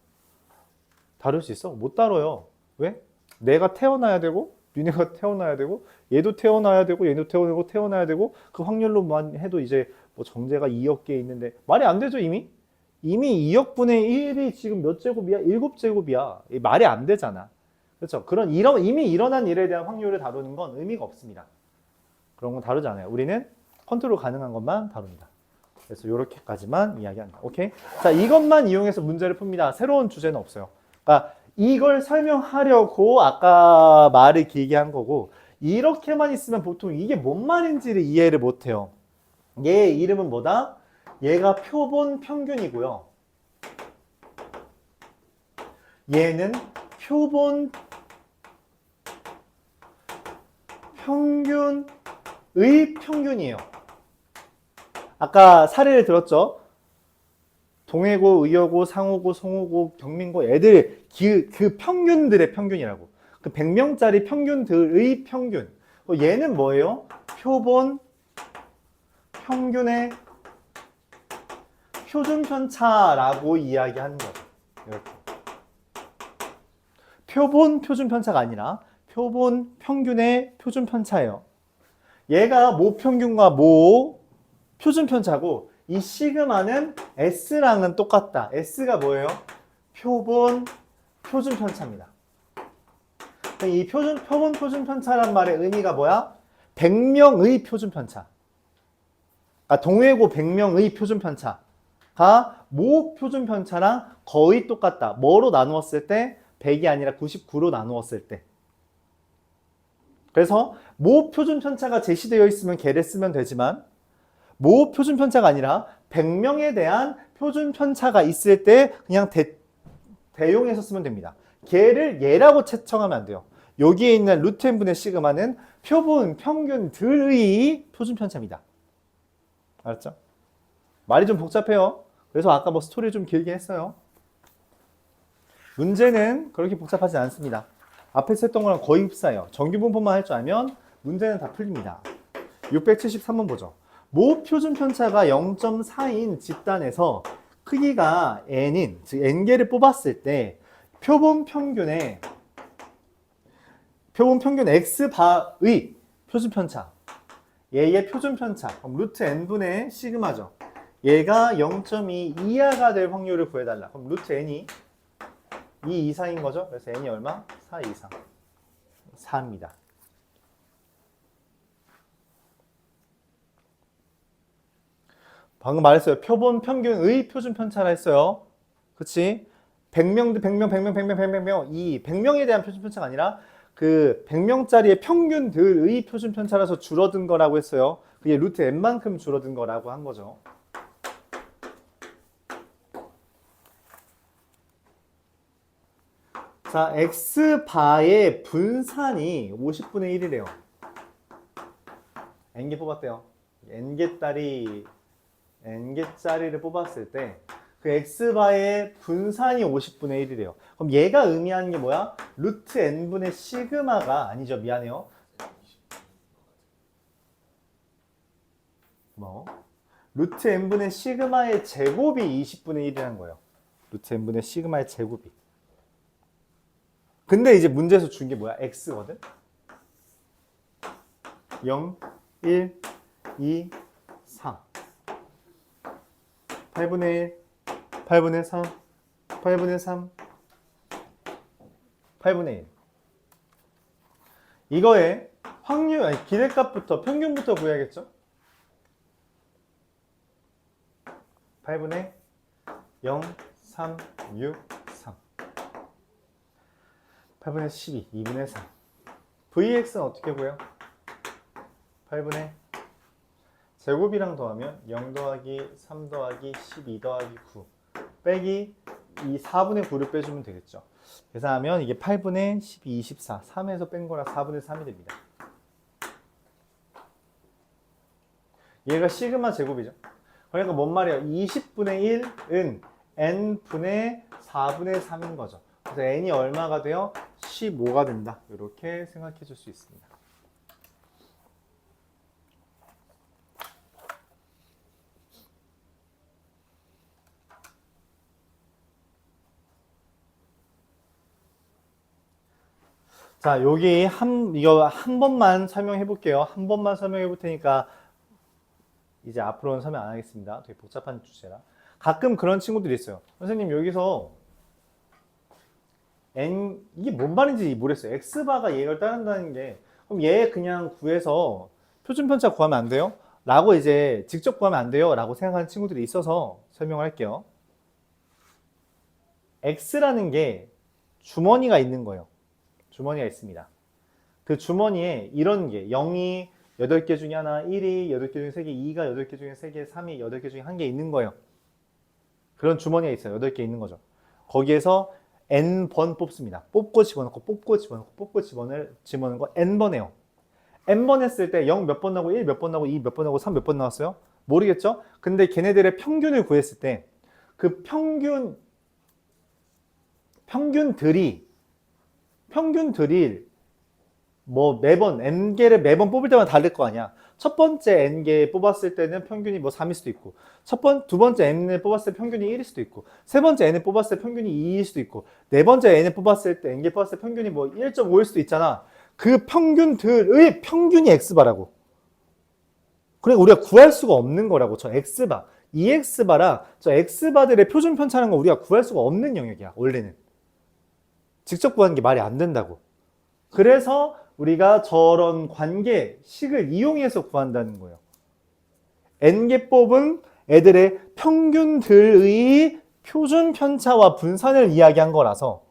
다를 수 있어? 못 다뤄요. 왜? 내가 태어나야 되고 니네가 태어나야 되고 얘도 태어나야 되고 얘도 태어나야 되고 그 확률로만 해도 이제 뭐 정제가 2억 개 있는데 말이 안 되죠 이미? 이미 2억 분의 1이 지금 몇 제곱이야? 7제곱이야. 말이 안 되잖아. 그렇죠? 이미 일어난 일에 대한 확률을 다루는 건 의미가 없습니다. 그런 건 다루지 않아요. 우리는 컨트롤 가능한 것만 다룬다. 그래서 이렇게까지만 이야기한다. 오케이? 자, 이것만 이용해서 문제를 풉니다. 새로운 주제는 없어요. 그러니까 이걸 설명하려고 아까 말을 길게 한 거고 이렇게만 있으면 보통 이게 뭔 말인지를 이해를 못해요. 얘의 이름은 뭐다? 얘가 표본 평균이고요. 얘는 표본 평균의 평균이에요. 아까 사례를 들었죠? 동해고, 의여고, 상호고, 송호고, 경민고 애들 그 평균들의 평균이라고. 그 100명짜리 평균들의 평균. 얘는 뭐예요? 표본 평균의 표준편차라고 이야기하는 거죠. 이렇게. 표본 표준편차가 아니라 표본 평균의 표준편차예요. 얘가 모 평균과 모 표준편차고 이 시그마는 S랑은 똑같다. S가 뭐예요? 표본 표준편차입니다. 이 표본 표준편차란 말의 의미가 뭐야? 100명의 표준편차. 그러니까 동해고 100명의 표준편차가 모 표준편차랑 거의 똑같다. 뭐로 나누었을 때? 100이 아니라 99로 나누었을 때. 그래서 모 표준편차가 제시되어 있으면 걔를 쓰면 되지만 모 표준편차가 아니라 100명에 대한 표준편차가 있을 때 그냥 대용해서 쓰면 됩니다. 걔를 얘라고 채청하면 안 돼요. 여기에 있는 루트 n분의 시그마는 표본 평균들의 표준편차입니다. 알았죠? 말이 좀 복잡해요. 그래서 아까 뭐 스토리 좀 길게 했어요. 문제는 그렇게 복잡하지 않습니다. 앞에서 했던 거랑 거의 흡사해요. 정규분포만 할 줄 알면 문제는 다 풀립니다. 673번 보죠. 모 표준 편차가 0.4인 집단에서 크기가 n인, 즉 n개를 뽑았을 때 표본 평균 x바의 표준 편차, 얘의 표준 편차, 그럼 루트 n분의 시그마죠. 얘가 0.2 이하가 될 확률을 구해달라. 그럼 루트 n이 2 이상인 거죠. 그래서 n이 얼마? 4 이상. 4입니다. 방금 말했어요. 표본 평균의 표준 편차라 했어요. 그치? 100명, 100명에 대한 표준 편차가 아니라 그 100명짜리의 평균들의 표준 편차라서 줄어든 거라고 했어요. 그게 루트 n만큼 줄어든 거라고 한 거죠. 자, x바의 분산이 50분의 1이래요. n개 뽑았대요. n개짜리를 뽑았을 때 그 x바의 분산이 50분의 1이래요. 그럼 얘가 의미하는 게 뭐야? 루트 n분의 시그마가 아니죠. 미안해요. 루트 n분의 시그마의 제곱이 20분의 1이라는 거예요. 루트 n분의 시그마의 제곱이. 근데 이제 문제에서 준 게 뭐야? x거든? 0, 1, 2, 3 8분의 1, 8분의 3, 8분의 3, 8분의 1 이거에 확률, 아니 기대값부터 평균부터 구해야겠죠? 8분의 0, 3, 6, 3 8분의 12, 2분의 3 vx는 어떻게 구해요? 8분의 제곱이랑 더하면 0 더하기 3 더하기 12 더하기 9 빼기 이 4분의 9를 빼주면 되겠죠. 계산하면 이게 8분의 12, 24 3에서 뺀 거라 4분의 3이 됩니다. 얘가 시그마 제곱이죠. 그러니까 뭔 말이에요? 20분의 1은 n분의 4분의 3인 거죠. 그래서 n이 얼마가 돼요? 15가 된다. 이렇게 생각해 줄 수 있습니다. 자, 이거 한 번만 설명해 볼게요. 한 번만 설명해 볼 테니까 이제 앞으로는 설명 안 하겠습니다. 되게 복잡한 주제라. 가끔 그런 친구들이 있어요. 선생님, 여기서 이게 뭔 말인지 모르겠어요. x바가 얘를 따른다는 게, 그럼 얘 그냥 구해서 표준편차 구하면 안 돼요? 라고 이제 직접 구하면 안 돼요? 라고 생각하는 친구들이 있어서 설명을 할게요. x라는 게 주머니가 있는 거예요. 주머니가 있습니다. 그 주머니에 이런 게 0이 8개 중에 하나, 1이 8개 중에 3개, 2가 8개 중에 3개, 3이 8개 중에 1개 있는 거예요. 그런 주머니가 있어요. 8개 있는 거죠. 거기에서 n번 뽑습니다. 뽑고 집어넣고 뽑고 집어넣고 뽑고 집어넣는 거 n번 해요. n번 했을 때 0 몇 번 나오고 1 몇 번 나오고 2 몇 번 나오고 3 몇 번 나왔어요? 모르겠죠? 근데 걔네들의 평균을 구했을 때 그 평균들이 뭐 매번 n개를 매번 뽑을 때마다 다를 거 아니야. 첫 번째 n개 뽑았을 때는 평균이 뭐 3일 수도 있고, 두 번째 n을 뽑았을 때 평균이 1일 수도 있고, 세 번째 n을 뽑았을 때 평균이 2일 수도 있고, 네 번째 n을 뽑았을 때 n개 뽑았을 때 평균이 뭐 1.5일 수도 있잖아. 그 평균들의 평균이 x바라고. 그러니까 우리가 구할 수가 없는 거라고. 저 x바, 이 x바랑 저 x바들의 표준 편차라는 거 우리가 구할 수가 없는 영역이야. 원래는 직접 구하는 게 말이 안 된다고. 그래서 우리가 저런 관계식을 이용해서 구한다는 거예요. n개 뽑은 애들의 평균들의 표준 편차와 분산을 이야기한 거라서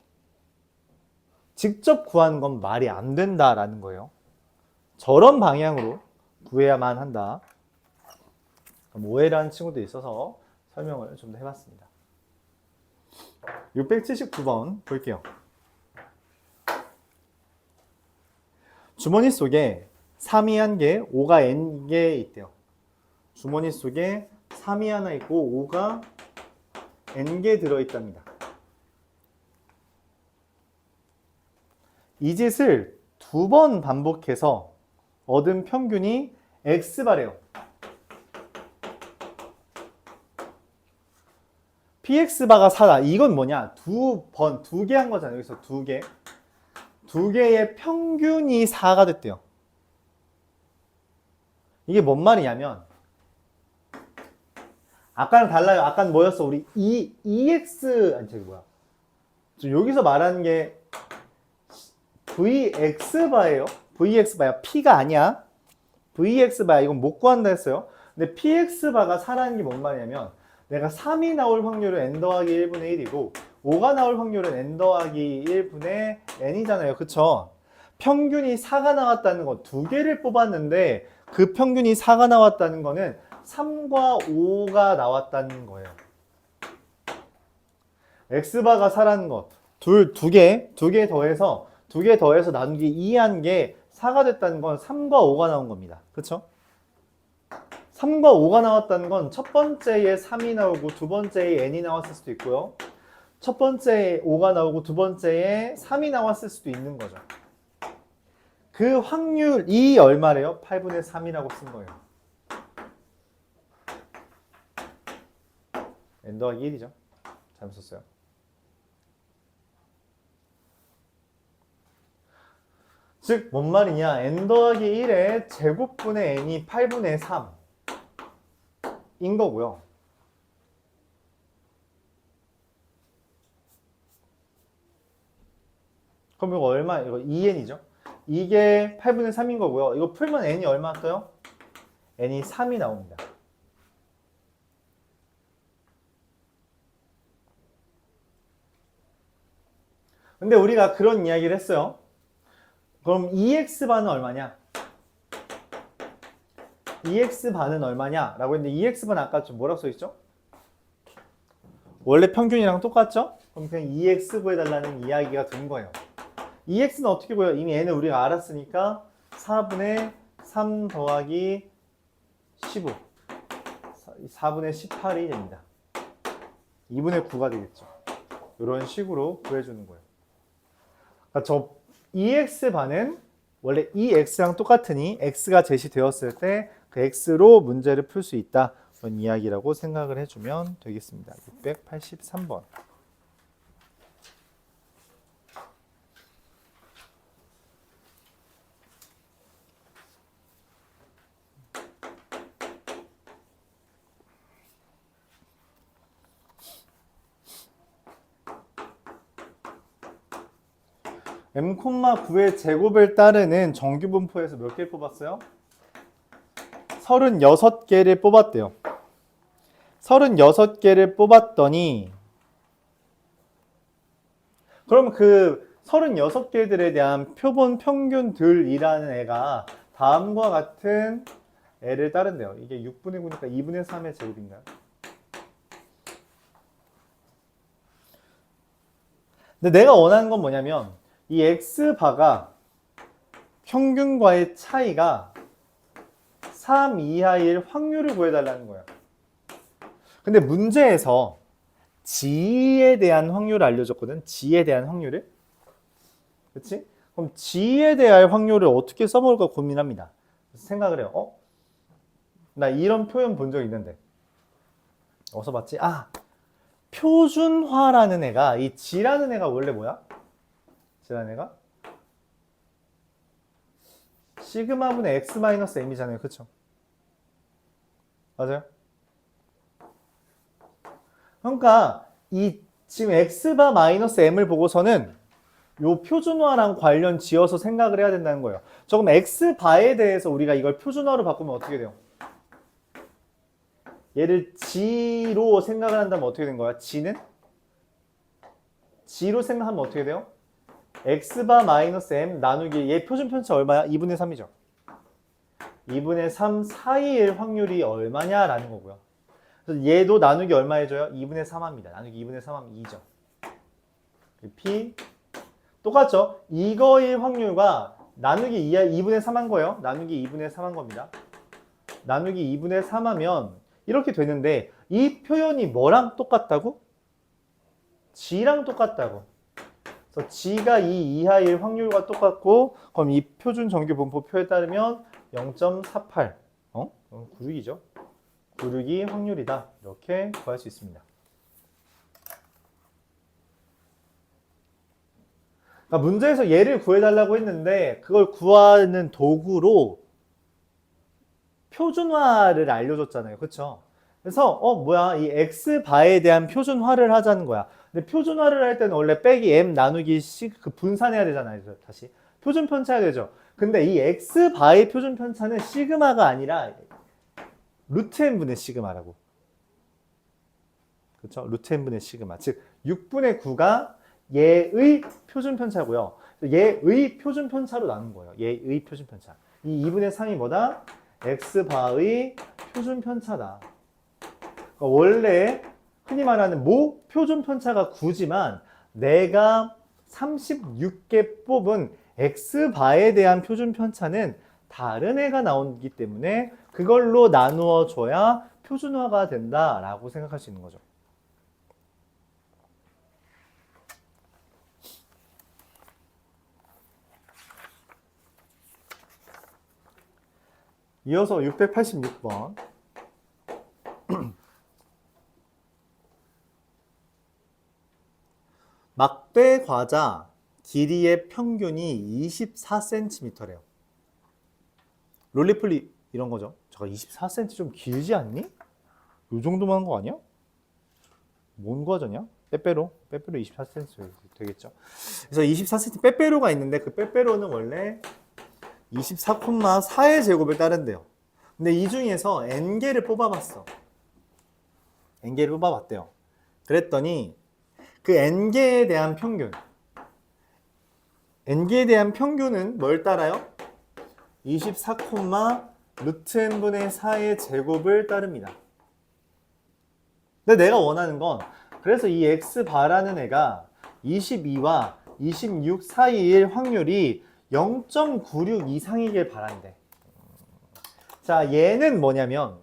직접 구하는 건 말이 안 된다라는 거예요. 저런 방향으로 구해야만 한다. 오해를 하는 친구들이 있어서 설명을 좀 더 해봤습니다. 679번 볼게요. 주머니 속에 3이 1개, 5가 n개 있대요. 주머니 속에 3이 하나 있고 5가 n개 들어있답니다. 이 짓을 2번 반복해서 얻은 평균이 X바래요. PX바가 4다. 이건 뭐냐? 두 개 한 거잖아요. 여기서 두 개. 두 개의 평균이 4가 됐대요. 이게 뭔 말이냐면 아까랑 달라요. 아까는 뭐였어? 우리 EX 아니 저기 뭐야? 여기서 말하는 게 VX바예요. VX바야. P가 아니야. VX바야. 이건 못 구한다 했어요. 근데 PX바가 4라는 게 뭔 말이냐면 내가 3이 나올 확률은 n 더하기 1분의 1이고 5가 나올 확률은 n 더하기 1분의 n이잖아요. 그쵸? 평균이 4가 나왔다는 거 두 개를 뽑았는데 그 평균이 4가 나왔다는 거는 3과 5가 나왔다는 거예요. X바가 4라는 거. 두 개 더해서 나누기 2한 게 4가 됐다는 건 3과 5가 나온 겁니다. 그쵸? 3과 5가 나왔다는 건 첫 번째에 3이 나오고 두 번째에 n이 나왔을 수도 있고요. 첫 번째에 5가 나오고 두 번째에 3이 나왔을 수도 있는 거죠. 그 확률이 얼마래요? 8분의 3이라고 쓴 거예요. n 더하기 1이죠. 잘못 썼어요. 즉, 뭔 말이냐? n 더하기 1의 제곱분의 n이 8분의 3인 거고요. 그럼 이거 얼마? 이거 2n이죠? 이게 8분의 3인 거고요. 이거 풀면 n이 얼마 떠요? n이 3이 나옵니다. 근데 우리가 그런 이야기를 했어요. 그럼 EX반은 얼마냐? EX반은 얼마냐? 라고 했는데 EX반 아까 좀 뭐라고 써있죠? 원래 평균이랑 똑같죠? 그럼 그냥 EX 구해달라는 이야기가 된 거예요. EX는 어떻게 구해요? 이미 n을 우리가 알았으니까 4분의 3 더하기 15 4분의 18이 됩니다. 2분의 9가 되겠죠. 이런 식으로 구해주는 거예요. 그러니까 저 EX반은 원래 EX랑 똑같으니 X가 제시되었을 때 그 X로 문제를 풀 수 있다. 그런 이야기라고 생각을 해주면 되겠습니다. 683번. m,9의 제곱을 따르는 정규분포에서 몇 개 뽑았어요? 36개를 뽑았대요. 36개를 뽑았더니 그럼 그 36개들에 대한 표본 평균들이라는 애가 다음과 같은 애를 따른대요. 이게 6분의 9니까 2분의 3의 제곱인가요? 근데 내가 원하는 건 뭐냐면 이 X바가 평균과의 차이가 3 이하일 확률을 구해달라는 거예요. 근데 문제에서 G에 대한 확률을 알려줬거든. G에 대한 확률을. 그치? 그럼 G에 대한 확률을 어떻게 써먹을까 고민합니다. 그래서 생각을 해요. 나 이런 표현 본 적 있는데. 어디서 봤지? 표준화라는 애가, 이 G라는 애가 원래 뭐야? G라는 애가? 시그마분의 x-m이잖아요. 그쵸? 맞아요? 그러니까 이 지금 x바 마이너스 m을 보고서는 요 표준화랑 관련 지어서 생각을 해야 된다는 거예요. 조금 x바에 대해서 우리가 이걸 표준화로 바꾸면 어떻게 돼요? 얘를 g로 생각을 한다면 어떻게 된 거야? g는? g로 생각하면 어떻게 돼요? x바 마이너스 m 나누기 얘 표준 편차 얼마야? 2분의 3이죠. 2분의 3 사이일 확률이 얼마냐라는 거고요. 그래서 얘도 나누기 얼마 해줘요? 2분의 3 합니다. 나누기 2분의 3 하면 2죠. P 똑같죠? 이거일 확률과 나누기 2분의 3 한 거예요. 나누기 2분의 3 한 겁니다. 나누기 2분의 3 하면 이렇게 되는데 이 표현이 뭐랑 똑같다고? G랑 똑같다고. 그래서 G가 2 이하일 확률과 똑같고 그럼 이 표준 정규 분포표에 따르면 0.48 96이죠. 96이 확률이다. 이렇게 구할 수 있습니다. 그러니까 문제에서 얘를 구해달라고 했는데 그걸 구하는 도구로 표준화를 알려줬잖아요. 그쵸? 그래서 뭐야 이 x바에 대한 표준화를 하자는 거야. 근데 표준화를 할 때는 원래 빼기 m 나누기 c 그 분산해야 되잖아요. 다시 표준 편차해야 되죠. 근데 이 x바의 표준 편차는 시그마가 아니라 루트 n분의 시그마라고. 그렇죠? 루트 n분의 시그마. 즉 6분의 9가 얘의 표준 편차고요. 얘의 표준 편차로 나눈 거예요. 얘의 표준 편차. 이 2분의 3이 뭐다? x바의 표준 편차다. 그러니까 원래 흔히 말하는 모 표준 편차가 9지만 내가 36개 뽑은 x바에 대한 표준 편차는 다른 애가 나오기 때문에 그걸로 나누어 줘야 표준화가 된다라고 생각할 수 있는 거죠. 이어서 686번. 막대 과자 길이의 평균이 24cm래요. 롤리폴리 이런 거죠. 잠깐 24cm 좀 길지 않니? 요 정도만 한 거 아니야? 뭔 과자냐? 빼빼로 24cm 되겠죠. 그래서 24cm 빼빼로가 있는데 그 빼빼로는 원래 24,4의 제곱을 따른대요. 근데 이 중에서 n개를 뽑아봤어. n개를 뽑아봤대요. 그랬더니 그 n개에 대한 평균 n개에 대한 평균은 뭘 따라요? 24, 루트 n분의 4의 제곱을 따릅니다. 근데 내가 원하는 건 그래서 이 x바라는 애가 22와 26 사이일 확률이 0.96 이상이길 바란대. 자, 얘는 뭐냐면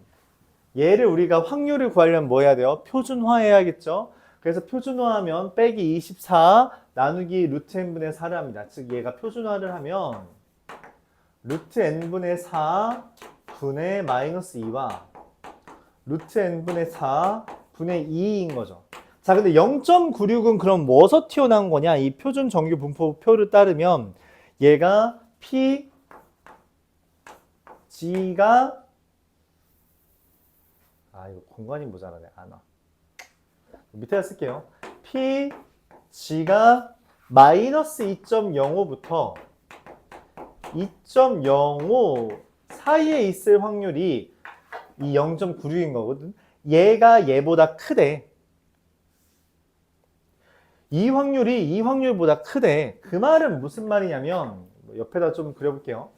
얘를 우리가 확률을 구하려면 뭐 해야 돼요? 표준화해야겠죠? 그래서 표준화하면 빼기 24 나누기 루트 n분의 4를 합니다. 즉 얘가 표준화를 하면 루트 n분의 4 분의 마이너스 2와 루트 n분의 4 분의 2인 거죠. 자, 근데 0.96은 그럼 뭐서 튀어나온 거냐? 이 표준 정규 분포표를 따르면 얘가 P, G가 이거 공간이 모자라네. 안 와. 밑에다 쓸게요. P, G가 마이너스 2.05부터 2.05 사이에 있을 확률이 이 0.96인 거거든. 얘가 얘보다 크대. 이 확률이 이 확률보다 크대. 그 말은 무슨 말이냐면 옆에다 좀 그려볼게요.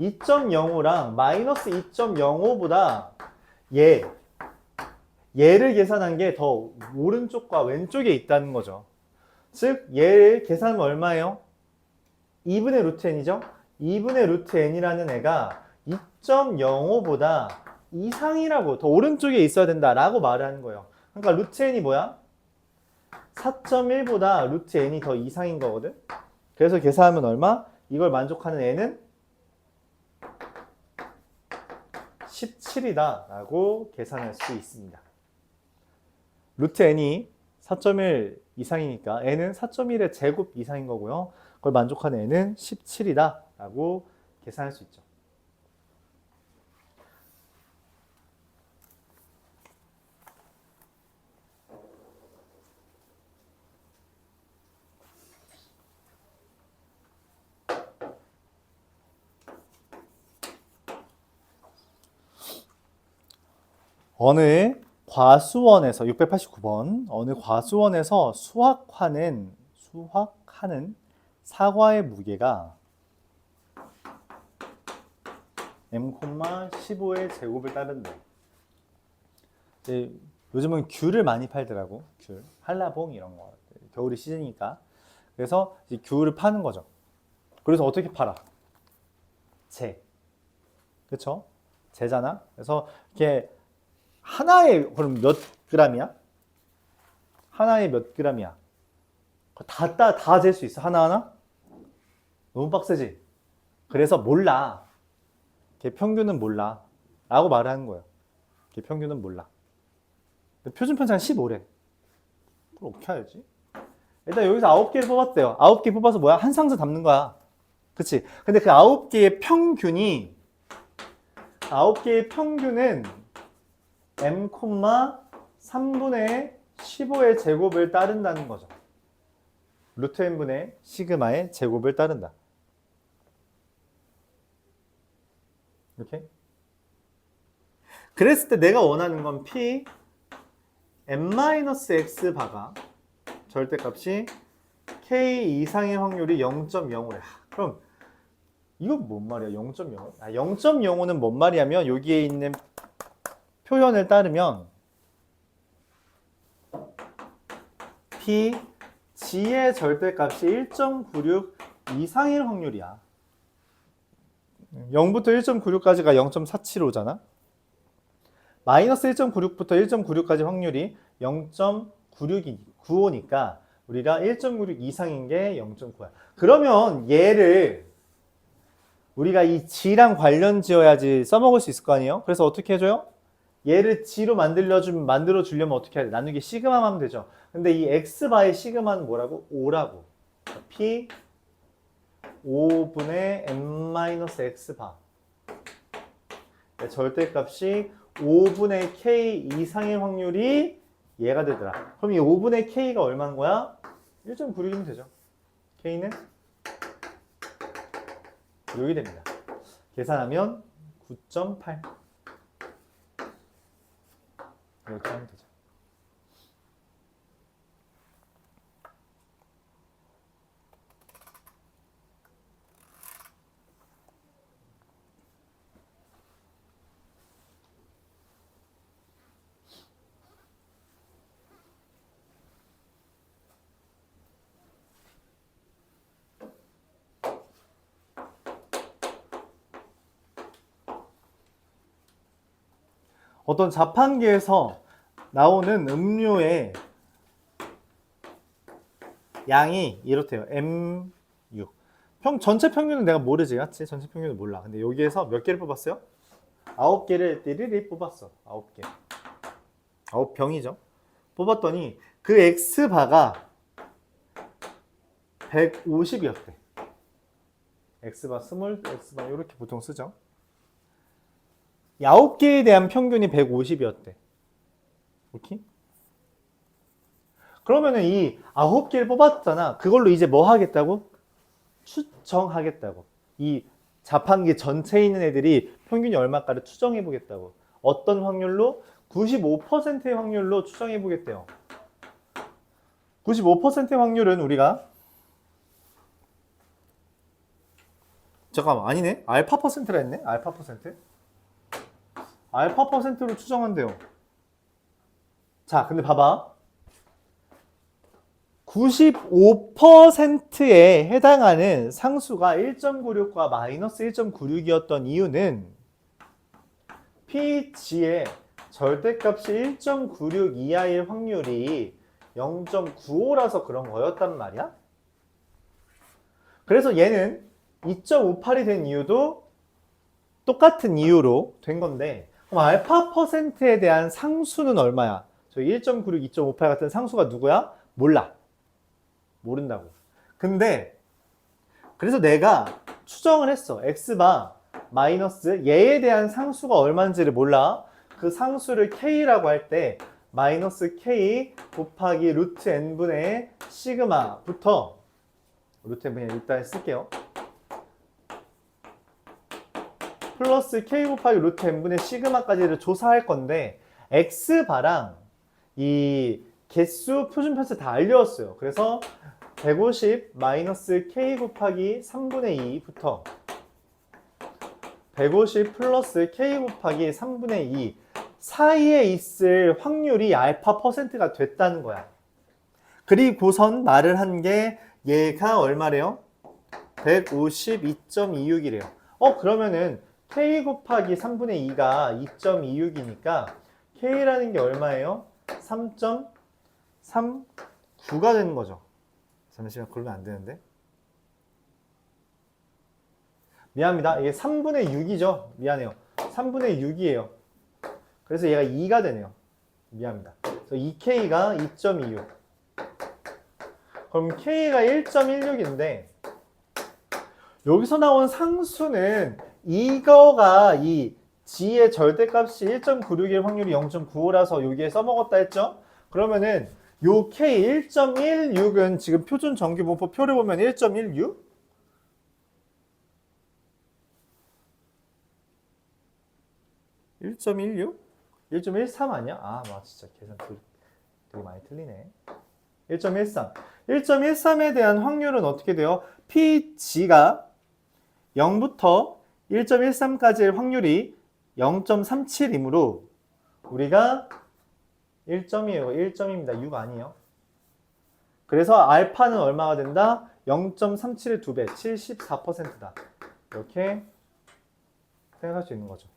2.05랑 마이너스 2.05보다 얘를 계산한 게 더 오른쪽과 왼쪽에 있다는 거죠. 즉 얘를 계산하면 얼마예요? 2분의 루트 n이죠? 2분의 루트 n이라는 애가 2.05보다 이상이라고 더 오른쪽에 있어야 된다라고 말을 하는 거예요. 그러니까 루트 n이 뭐야? 4.1보다 루트 n이 더 이상인 거거든. 그래서 계산하면 얼마? 이걸 만족하는 n은 17이다 라고 계산할 수 있습니다. 루트 n이 4.1 이상이니까 n은 4.1의 제곱 이상인 거고요. 그걸 만족하는 n은 17이다 라고 계산할 수 있죠. 어느 과수원에서 689번 어느 과수원에서 수확하는 사과의 무게가 m,15의 제곱을 따른다. 요즘은 귤을 많이 팔더라고. 귤, 한라봉 이런 거. 겨울이 시즌이니까. 그래서 이제 귤을 파는 거죠. 그래서 어떻게 팔아? 재. 그쵸? 재잖아. 그래서 이렇게 하나에 그럼 몇 그램이야? 하나에 몇 그램이야? 다 잴 수 있어? 하나하나? 너무 빡세지? 그래서 몰라. 걔 평균은 몰라. 라고 말을 하는 거예요. 걔 평균은 몰라. 근데 표준 편차는 15래. 그걸 어떻게 알지? 일단 여기서 9개를 뽑았대요. 9개 뽑아서 뭐야? 한 상수 담는 거야. 그치? 근데 그 9개의 평균이 9개의 평균은 m, 3분의 15의 제곱을 따른다는 거죠. 루트 n분의 시그마의 제곱을 따른다. 이렇게. 그랬을 때 내가 원하는 건 p n-x 바가 절대값이 k 이상의 확률이 0.05래. 그럼 이건 뭔 말이야? 0.05? 0.05는 뭔 말이냐면 여기에 있는 표현을 따르면 p g의 절대값이 1.96 이상일 확률이야. 0부터 1.96까지가 0.475잖아. 마이너스 1.96부터 1.96까지 확률이 0.9695니까 우리가 1.96 이상인 게 0.9야. 그러면 얘를 우리가 이 g랑 관련 지어야지 써먹을 수 있을 거 아니에요? 그래서 어떻게 해줘요? 얘를 g로 만들어주려면 어떻게 해야 돼? 나누기 시그마만 하면 되죠. 근데 이 x바의 시그마는 뭐라고? 5라고. p 5분의 n-x바. 절대값이 5분의 k 이상의 확률이 얘가 되더라. 그럼 이 5분의 k가 얼마인 거야? 1.96이면 되죠. k는 여기 됩니다. 계산하면 9.8 이렇게 하면 되죠. 어떤 자판기에서 나오는 음료의 양이 이렇대요. M6. 전체 평균은 내가 모르지, 맞지? 전체 평균은 몰라. 근데 여기에서 몇 개를 뽑았어요? 9개를 띠리리 뽑았어. 9개. 9병이죠. 뽑았더니 그 X바가 150이었대. X바, 스몰 X바 이렇게 보통 쓰죠. 9개에 대한 평균이 150이었대. 오케이? 그러면은 이 9개를 뽑았잖아. 그걸로 이제 뭐 하겠다고? 추정하겠다고. 이 자판기 전체에 있는 애들이 평균이 얼마까를 추정해 보겠다고. 어떤 확률로? 95%의 확률로 추정해 보겠대요. 95%의 확률은 우리가 잠깐만, 아니네. 알파 퍼센트라 했네. 알파 퍼센트. 알파 퍼센트로 추정한대요. 자, 근데 봐봐. 95%에 해당하는 상수가 1.96과 마이너스 1.96이었던 이유는 PG의 절대값이 1.96 이하일 확률이 0.95라서 그런 거였단 말이야. 그래서 얘는 2.58이 된 이유도 똑같은 이유로 된 건데, 그럼 알파 퍼센트에 대한 상수는 얼마야? 저희 1.96, 2.58 같은 상수가 누구야? 몰라. 모른다고. 근데 그래서 내가 추정을 했어. x바 마이너스 얘에 대한 상수가 얼마인지를 몰라. 그 상수를 k라고 할 때 마이너스 k 곱하기 루트 n분의 시그마부터 루트 n 그냥 일단 쓸게요. 플러스 k 곱하기 루트 n분의 시그마까지를 조사할 건데 x바랑 이 개수 표준 편차 다 알려왔어요. 그래서 150 마이너스 k 곱하기 3분의 2부터 150 플러스 k 곱하기 3분의 2 사이에 있을 확률이 알파 퍼센트가 됐다는 거야. 그리고선 말을 한 게 얘가 얼마래요? 152.26이래요. 그러면은 k 곱하기 3분의 2가 2.26이니까 k라는 게 얼마예요? 3.39가 되는 거죠. 잠시만, 그러면 안 되는데. 미안합니다. 이게 3분의 6이죠. 미안해요. 3분의 6이에요. 그래서 얘가 2가 되네요. 미안합니다. 그래서 2K가 2.26. 그럼 K가 1.16인데 여기서 나온 상수는 이거가 이 G의 절대값이 1.96일 확률이 0.95라서 여기에 써먹었다 했죠? 그러면은 요 K 1.16은 지금 표준 정규분포 표를 보면 1.16? 1.16? 1.13 아니야? 아, 진짜 계산 되게 많이 틀리네. 1.13. 1.13에 대한 확률은 어떻게 돼요? PG가 0부터 1.13까지의 확률이 0.37이므로 우리가 1점이에요. 1점입니다. 6 아니에요. 그래서 알파는 얼마가 된다? 0.37의 2배, 74%다. 이렇게 생각할 수 있는 거죠.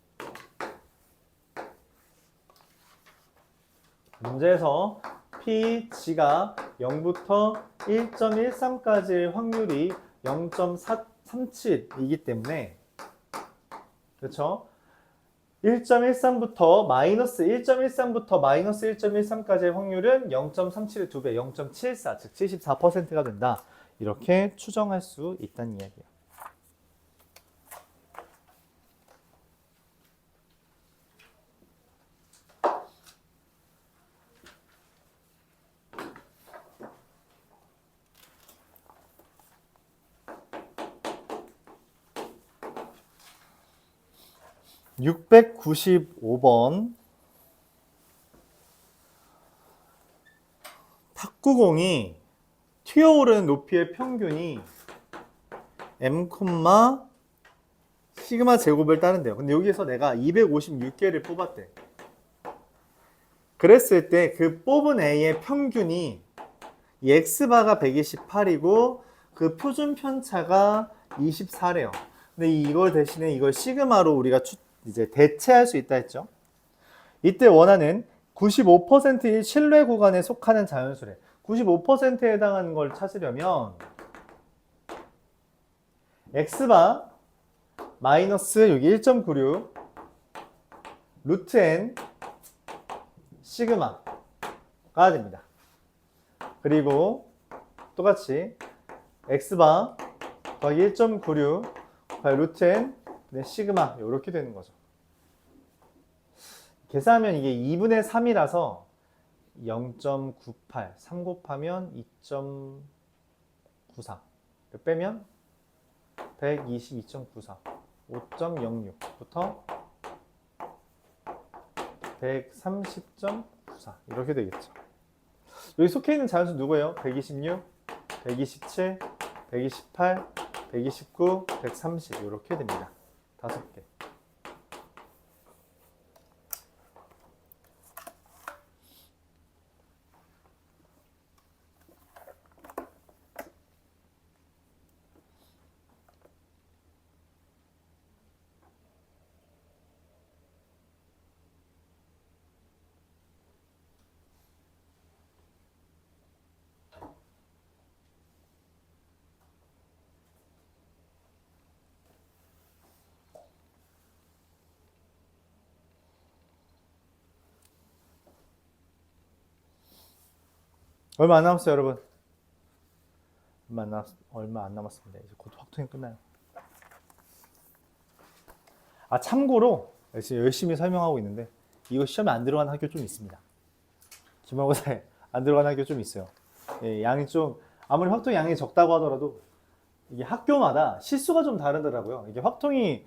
문제에서 PG가 0부터 1.13까지의 확률이 0.37이기 때문에 그렇죠? 1.13부터 마이너스 1.13까지의 확률은 0.37의 2배, 0.74, 즉 74%가 된다. 이렇게 추정할 수 있다는 이야기예요. (695번) 탁구공이 튀어오르는 높이의 평균이 m, 시그마 제곱을 따른대요. 근데 여기에서 내가 256개를 뽑았대. 그랬을 때 그 뽑은 A의 평균이 이 X바가 128이고 그 표준 편차가 24래요. 근데 이걸 대신에 이걸 시그마로 우리가 이제 대체할 수 있다 했죠. 이때 원하는 95%의 신뢰 구간에 속하는 자연수래. 95%에 해당하는 걸 찾으려면 X바 마이너스 여기 1.96 루트 n 시그마가 됩니다. 그리고 똑같이 X바 더하기 1.96 루트 n 시그마 이렇게 되는 거죠. 계산하면 이게 2분의 3이라서 0.98 3 곱하면 2.94 빼면 122.94 5.06부터 130.94 이렇게 되겠죠. 여기 속해 있는 자연수 누구예요? 126, 127, 128, 129, 130 이렇게 됩니다. 5개. 얼마 안 남았어요, 여러분. 얼마 안 남았습니다. 이제 곧 확통이 끝나요. 아, 참고로 열심히 설명하고 있는데 이거 시험에 안 들어간 학교 좀 있습니다. 기말고사에 안 들어간 학교 좀 있어요. 예, 양이 좀 아무리 확통 양이 적다고 하더라도 이게 학교마다 실수가 좀 다르더라고요. 이게 확통이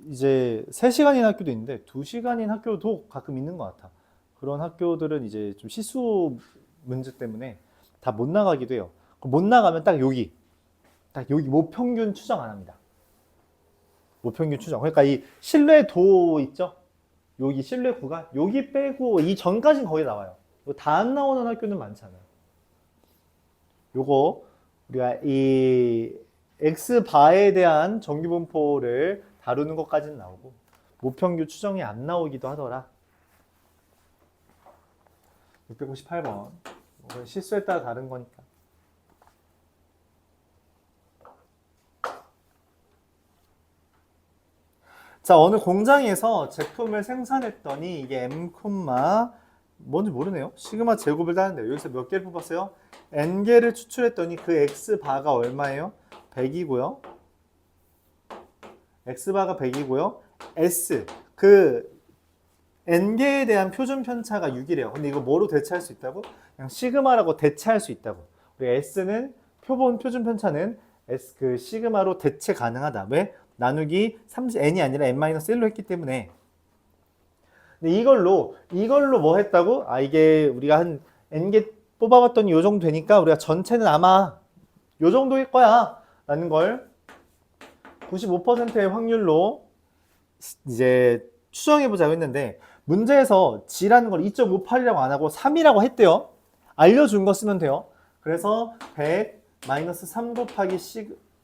이제 3시간인 학교도 있는데 2시간인 학교도 가끔 있는 것 같아. 그런 학교들은 이제 좀 실수 문제 때문에 다 못 나가기도 해요. 못 나가면 딱 여기 모평균 추정 안 합니다. 모평균 추정. 그러니까 이 신뢰도 있죠? 여기 신뢰 구간 여기 빼고 이 전까지는 거의 나와요. 다 안 나오는 학교는 많잖아요. 요거 우리가 이 X바에 대한 정규분포를 다루는 것까지는 나오고 모평균 추정이 안 나오기도 하더라. 658번. 실수에 따라 다른 거니까. 자, 어느 공장에서 제품을 생산했더니 이게 M, 뭔지 모르네요. 시그마 제곱을 따는데 여기서 몇 개를 뽑았어요? N개를 추출했더니 그 X바가 얼마예요? 100이고요. X바가 100이고요. S, 그 N개에 대한 표준 편차가 6이래요. 근데 이거 뭐로 대체할 수 있다고? 그냥 시그마라고 대체할 수 있다고. 우리 S는 표준 편차는 S 그 시그마로 대체 가능하다. 왜? 나누기 N이 아니라 N-1로 했기 때문에. 근데 이걸로 뭐 했다고? 아, 이게 우리가 한 N개 뽑아봤더니 요 정도 되니까 우리가 전체는 아마 요 정도일 거야. 라는 걸 95%의 확률로 이제 추정해보자고 했는데 문제에서 G라는 걸 2.58이라고 안 하고 3이라고 했대요. 알려준 거 쓰면 돼요. 그래서 100 마이너스 3 곱하기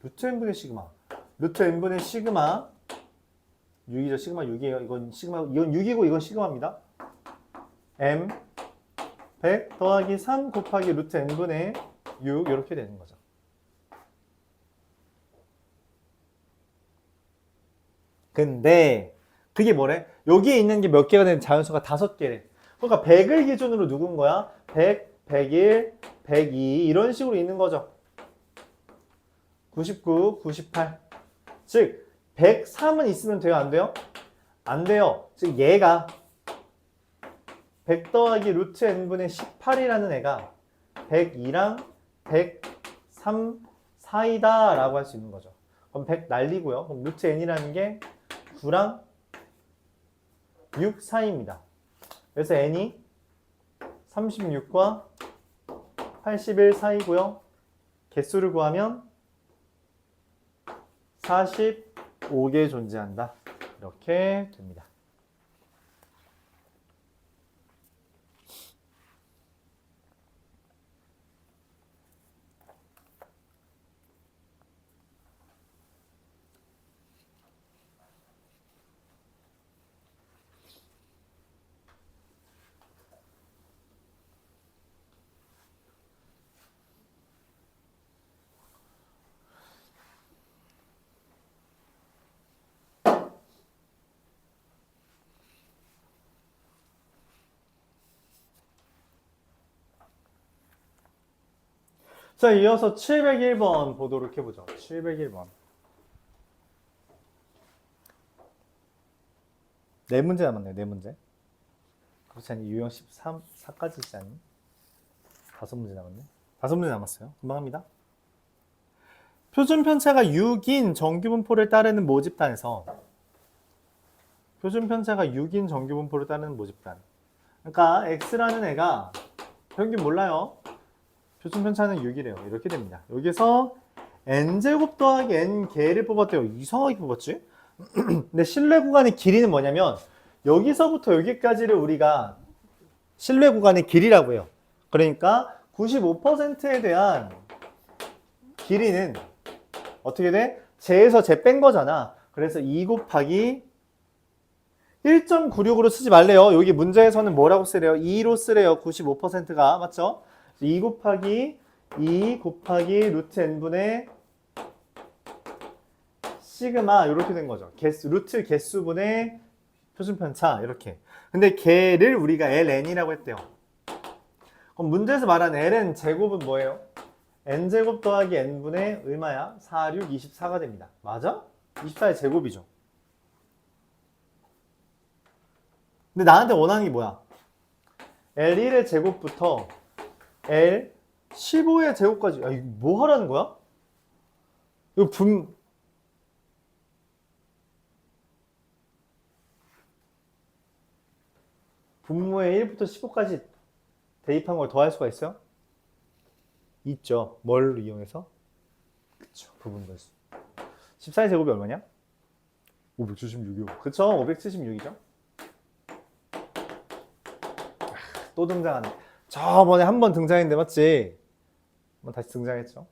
루트 n분의 시그마. 루트 n분의 시그마 6이죠. 시그마 6이에요. 이건 6이고 이건 시그마입니다. m 100 더하기 3 곱하기 루트 n분의 6 이렇게 되는 거죠. 근데 그게 뭐래? 여기에 있는 게 몇 개가 되는 자연수가 5개래. 그러니까 100을 기준으로 누군 거야? 100, 101, 102 이런 식으로 있는 거죠. 99, 98. 즉 103은 있으면 돼요? 안 돼요? 안 돼요. 즉 얘가 100 더하기 루트 n분의 18이라는 애가 102랑 103 사이다 라고 할 수 있는 거죠. 그럼 100 날리고요. 그럼 루트 n이라는 게 9랑 6 사이입니다. 그래서 n이 36과 81 사이고요. 개수를 구하면 45개 존재한다. 이렇게 됩니다. 자, 이어서 701번 보도록 해보죠. 701번. 네 문제 남았네요. 네 문제. 그렇지 않니? 유형 14까지지 않니? 5문제 남았네. 5문제 남았어요. 금방 합니다. 표준 편차가 6인 정규분포를 따르는 모집단에서 표준 편차가 6인 정규분포를 따르는 모집단. 그러니까 X라는 애가 평균 몰라요. 표준 편차는 6이래요. 이렇게 됩니다. 여기서 n제곱 더하기 n개를 뽑았대요. 이상하게 뽑았지? 근데 신뢰 구간의 길이는 뭐냐면 여기서부터 여기까지를 우리가 신뢰 구간의 길이라고 해요. 그러니까 95%에 대한 길이는 어떻게 돼? 제에서 제 뺀 거잖아. 그래서 2 곱하기 1.96으로 쓰지 말래요. 여기 문제에서는 뭐라고 쓰래요? 2로 쓰래요. 95%가. 맞죠? 2 곱하기 2 곱하기 루트 n분의 시그마 이렇게 된 거죠. 루트 개수분의 표준편차 이렇게. 근데 걔를 우리가 ln이라고 했대요. 그럼 문제에서 말한 ln 제곱은 뭐예요? n제곱 더하기 n분의 얼마야? 4, 6, 24가 됩니다. 맞아? 24의 제곱이죠. 근데 나한테 원하는 게 뭐야? L1의 제곱부터 L15의 제곱까지. 야, 이거 뭐 하라는 거야? 이거 분모에 1부터 15까지 대입한 걸 더할 수가 있어요? 있죠. 뭘 이용해서? 그쵸. 부분분수. 14의 제곱이 얼마냐? 576이요. 그쵸. 576이죠. 또 등장하네. 저번에 한 번 등장했는데 맞지? 한번 다시 등장했죠.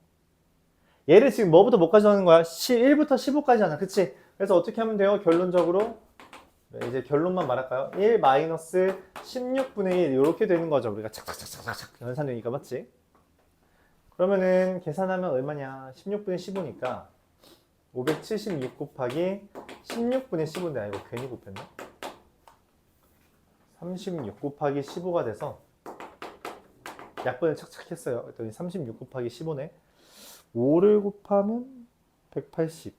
얘를 지금 뭐부터 뭐까지 하는 거야? 1부터 15까지 하나. 그치? 그래서 어떻게 하면 돼요? 결론적으로 이제 결론만 말할까요? 1 마이너스 16분의 1 이렇게 되는 거죠. 우리가 착착착착착 연산되니까 맞지? 그러면은 계산하면 얼마냐? 16분의 15니까 576 곱하기 16분의 15인데 아 이거 괜히 곱했네. 36 곱하기 15가 돼서 약분을 착착 했어요. 그랬더니 36 곱하기 15네. 5를 곱하면 180,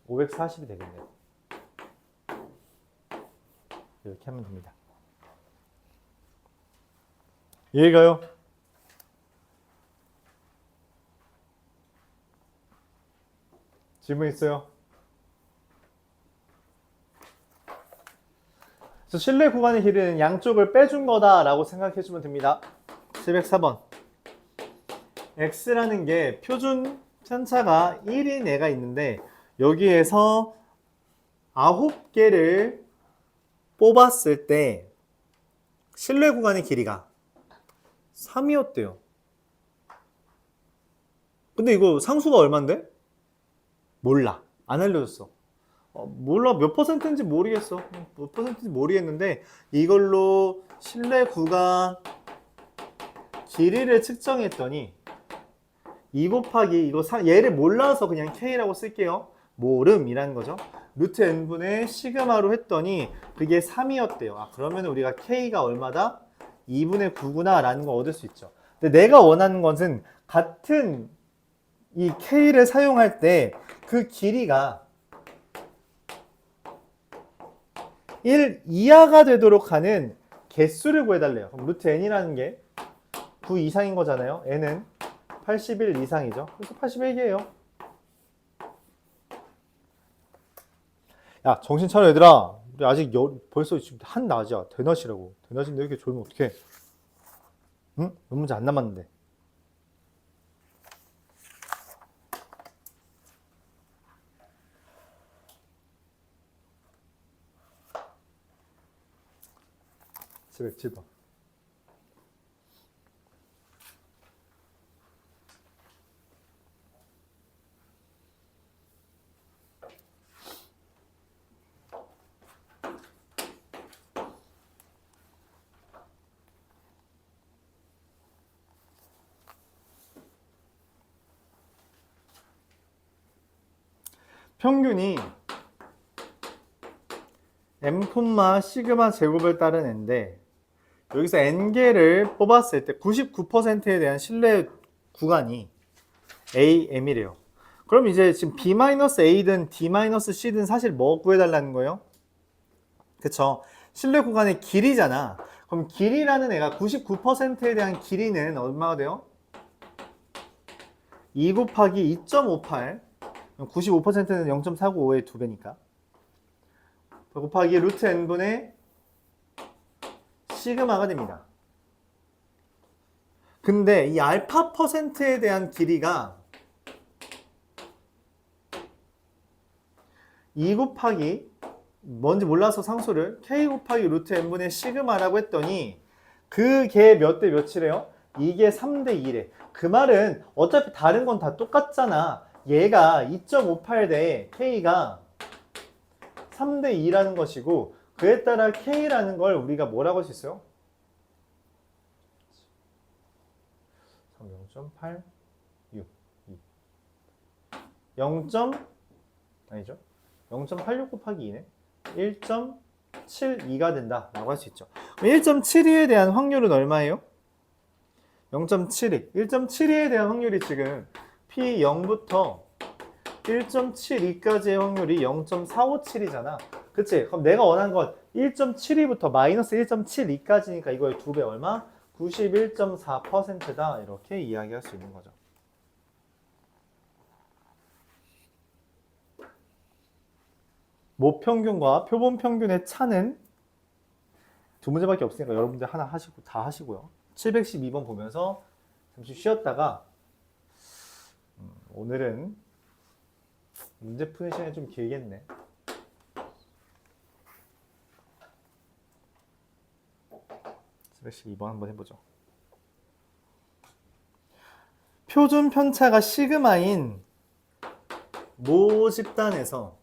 540이 되겠네요. 이렇게 하면 됩니다. 이해가요? 질문 있어요? 그래서 실내 구간의 길이는 양쪽을 빼준 거다라고 생각해 주면 됩니다. 704번. x라는 게 표준 편차가 1인 애가 있는데 여기에서 9개를 뽑았을 때 실내 구간의 길이가 3이었대요. 근데 이거 상수가 얼만데? 몰라. 안 알려줬어. 몰라. 몇 퍼센트인지 모르겠어. 몇 퍼센트인지 모르겠는데 이걸로 실내 구간 길이를 측정했더니 2 곱하기 이거 얘를 몰라서 그냥 K라고 쓸게요. 모름이라는 거죠. 루트 n분의 시그마로 했더니 그게 3이었대요. 아, 그러면 우리가 K가 얼마다? 2분의 9구나 라는 거 얻을 수 있죠. 근데 내가 원하는 것은 같은 이 K를 사용할 때 그 길이가 1 이하가 되도록 하는 개수를 구해달래요. 그럼 루트 n이라는 게 9 이상인 거잖아요. n은 81 이상이죠. 그래서 81개예요. 야, 정신 차려 얘들아. 우리 아직 벌써 지금 한낮이야. 대낮이라고. 대낮인데 이렇게 졸면 어떡해. 응? 몇 문제 안 남았는데. 집에 7번. 평균이 m, 시그마 제곱을 따른 n인데 여기서 n개를 뽑았을 때 99%에 대한 신뢰 구간이 AM이래요. 그럼 이제 지금 B-A든 D-C든 사실 뭐 구해달라는 거예요? 그쵸? 신뢰 구간의 길이잖아. 그럼 길이라는 애가 99%에 대한 길이는 얼마가 돼요? 2 곱하기 2.58 95%는 0.495의 2배니까 곱하기 루트 n분의 시그마가 됩니다. 근데 이 알파 퍼센트에 대한 길이가 2 곱하기 뭔지 몰라서 상수를 k 곱하기 루트 n분의 시그마라고 했더니 그게 몇 대 몇이래요? 이게 3대 2래. 그 말은 어차피 다른 건 다 똑같잖아. 얘가 2.58 대 k가 3대 2라는 것이고 그에 따라 k라는 걸 우리가 뭐라고 할 수 있어요? 0.86 0. 아니죠? 0.86 곱하기 2네. 1.72가 된다 라고 할 수 있죠. 1.72에 대한 확률은 얼마예요? 0.72. 1.72에 대한 확률이 지금 P0부터 1.72까지의 확률이 0.457이잖아. 그치? 그럼 내가 원하는 건 1.72부터 마이너스 1.72까지니까 이거의 2배 얼마? 91.4%다. 이렇게 이야기할 수 있는 거죠. 모평균과 표본평균의 차는 두 문제밖에 없으니까 여러분들 하나 하시고 다 하시고요. 712번 보면서 잠시 쉬었다가 오늘은 문제 푸는 시간이 좀 길겠네. (712번) 한번 해보죠. 표준 편차가 시그마인 모 집단에서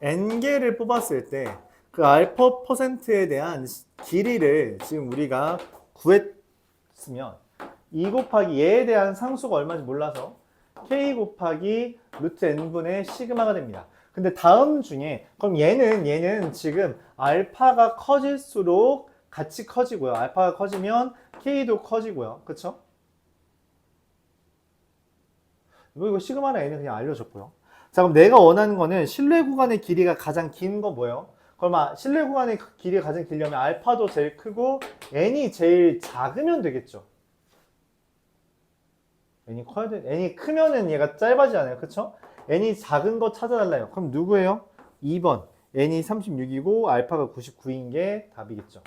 n개를 뽑았을 때 그 알파 퍼센트에 대한 길이를 지금 우리가 구했으면 2 곱하기 얘에 대한 상수가 얼마인지 몰라서 K 곱하기 루트 N분의 시그마가 됩니다. 근데 다음 중에 그럼 얘는 지금 알파가 커질수록 같이 커지고요. 알파가 커지면 K도 커지고요. 그쵸? 이거 시그마나 N은 그냥 알려줬고요. 자, 그럼 내가 원하는 거는 실내 구간의 길이가 가장 긴 거 뭐예요? 그럼 실내 구간의 길이가 가장 길려면 알파도 제일 크고 N이 제일 작으면 되겠죠. N이 크면은 얘가 짧아지잖아요. 그쵸? N이 작은 거 찾아달라요. 그럼 누구예요? 2번. N이 36이고 알파가 99인 게 답이겠죠.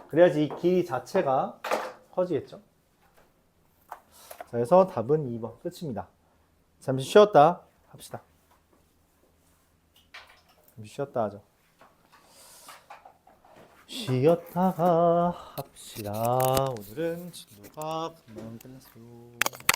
그래야지 이 길이 자체가 커지겠죠. 자, 그래서 답은 2번. 끝입니다. 잠시 쉬었다 합시다. 잠시 쉬었다 하죠. 쉬었다가 합시다. 오늘은 진도가 금방 끝났어요.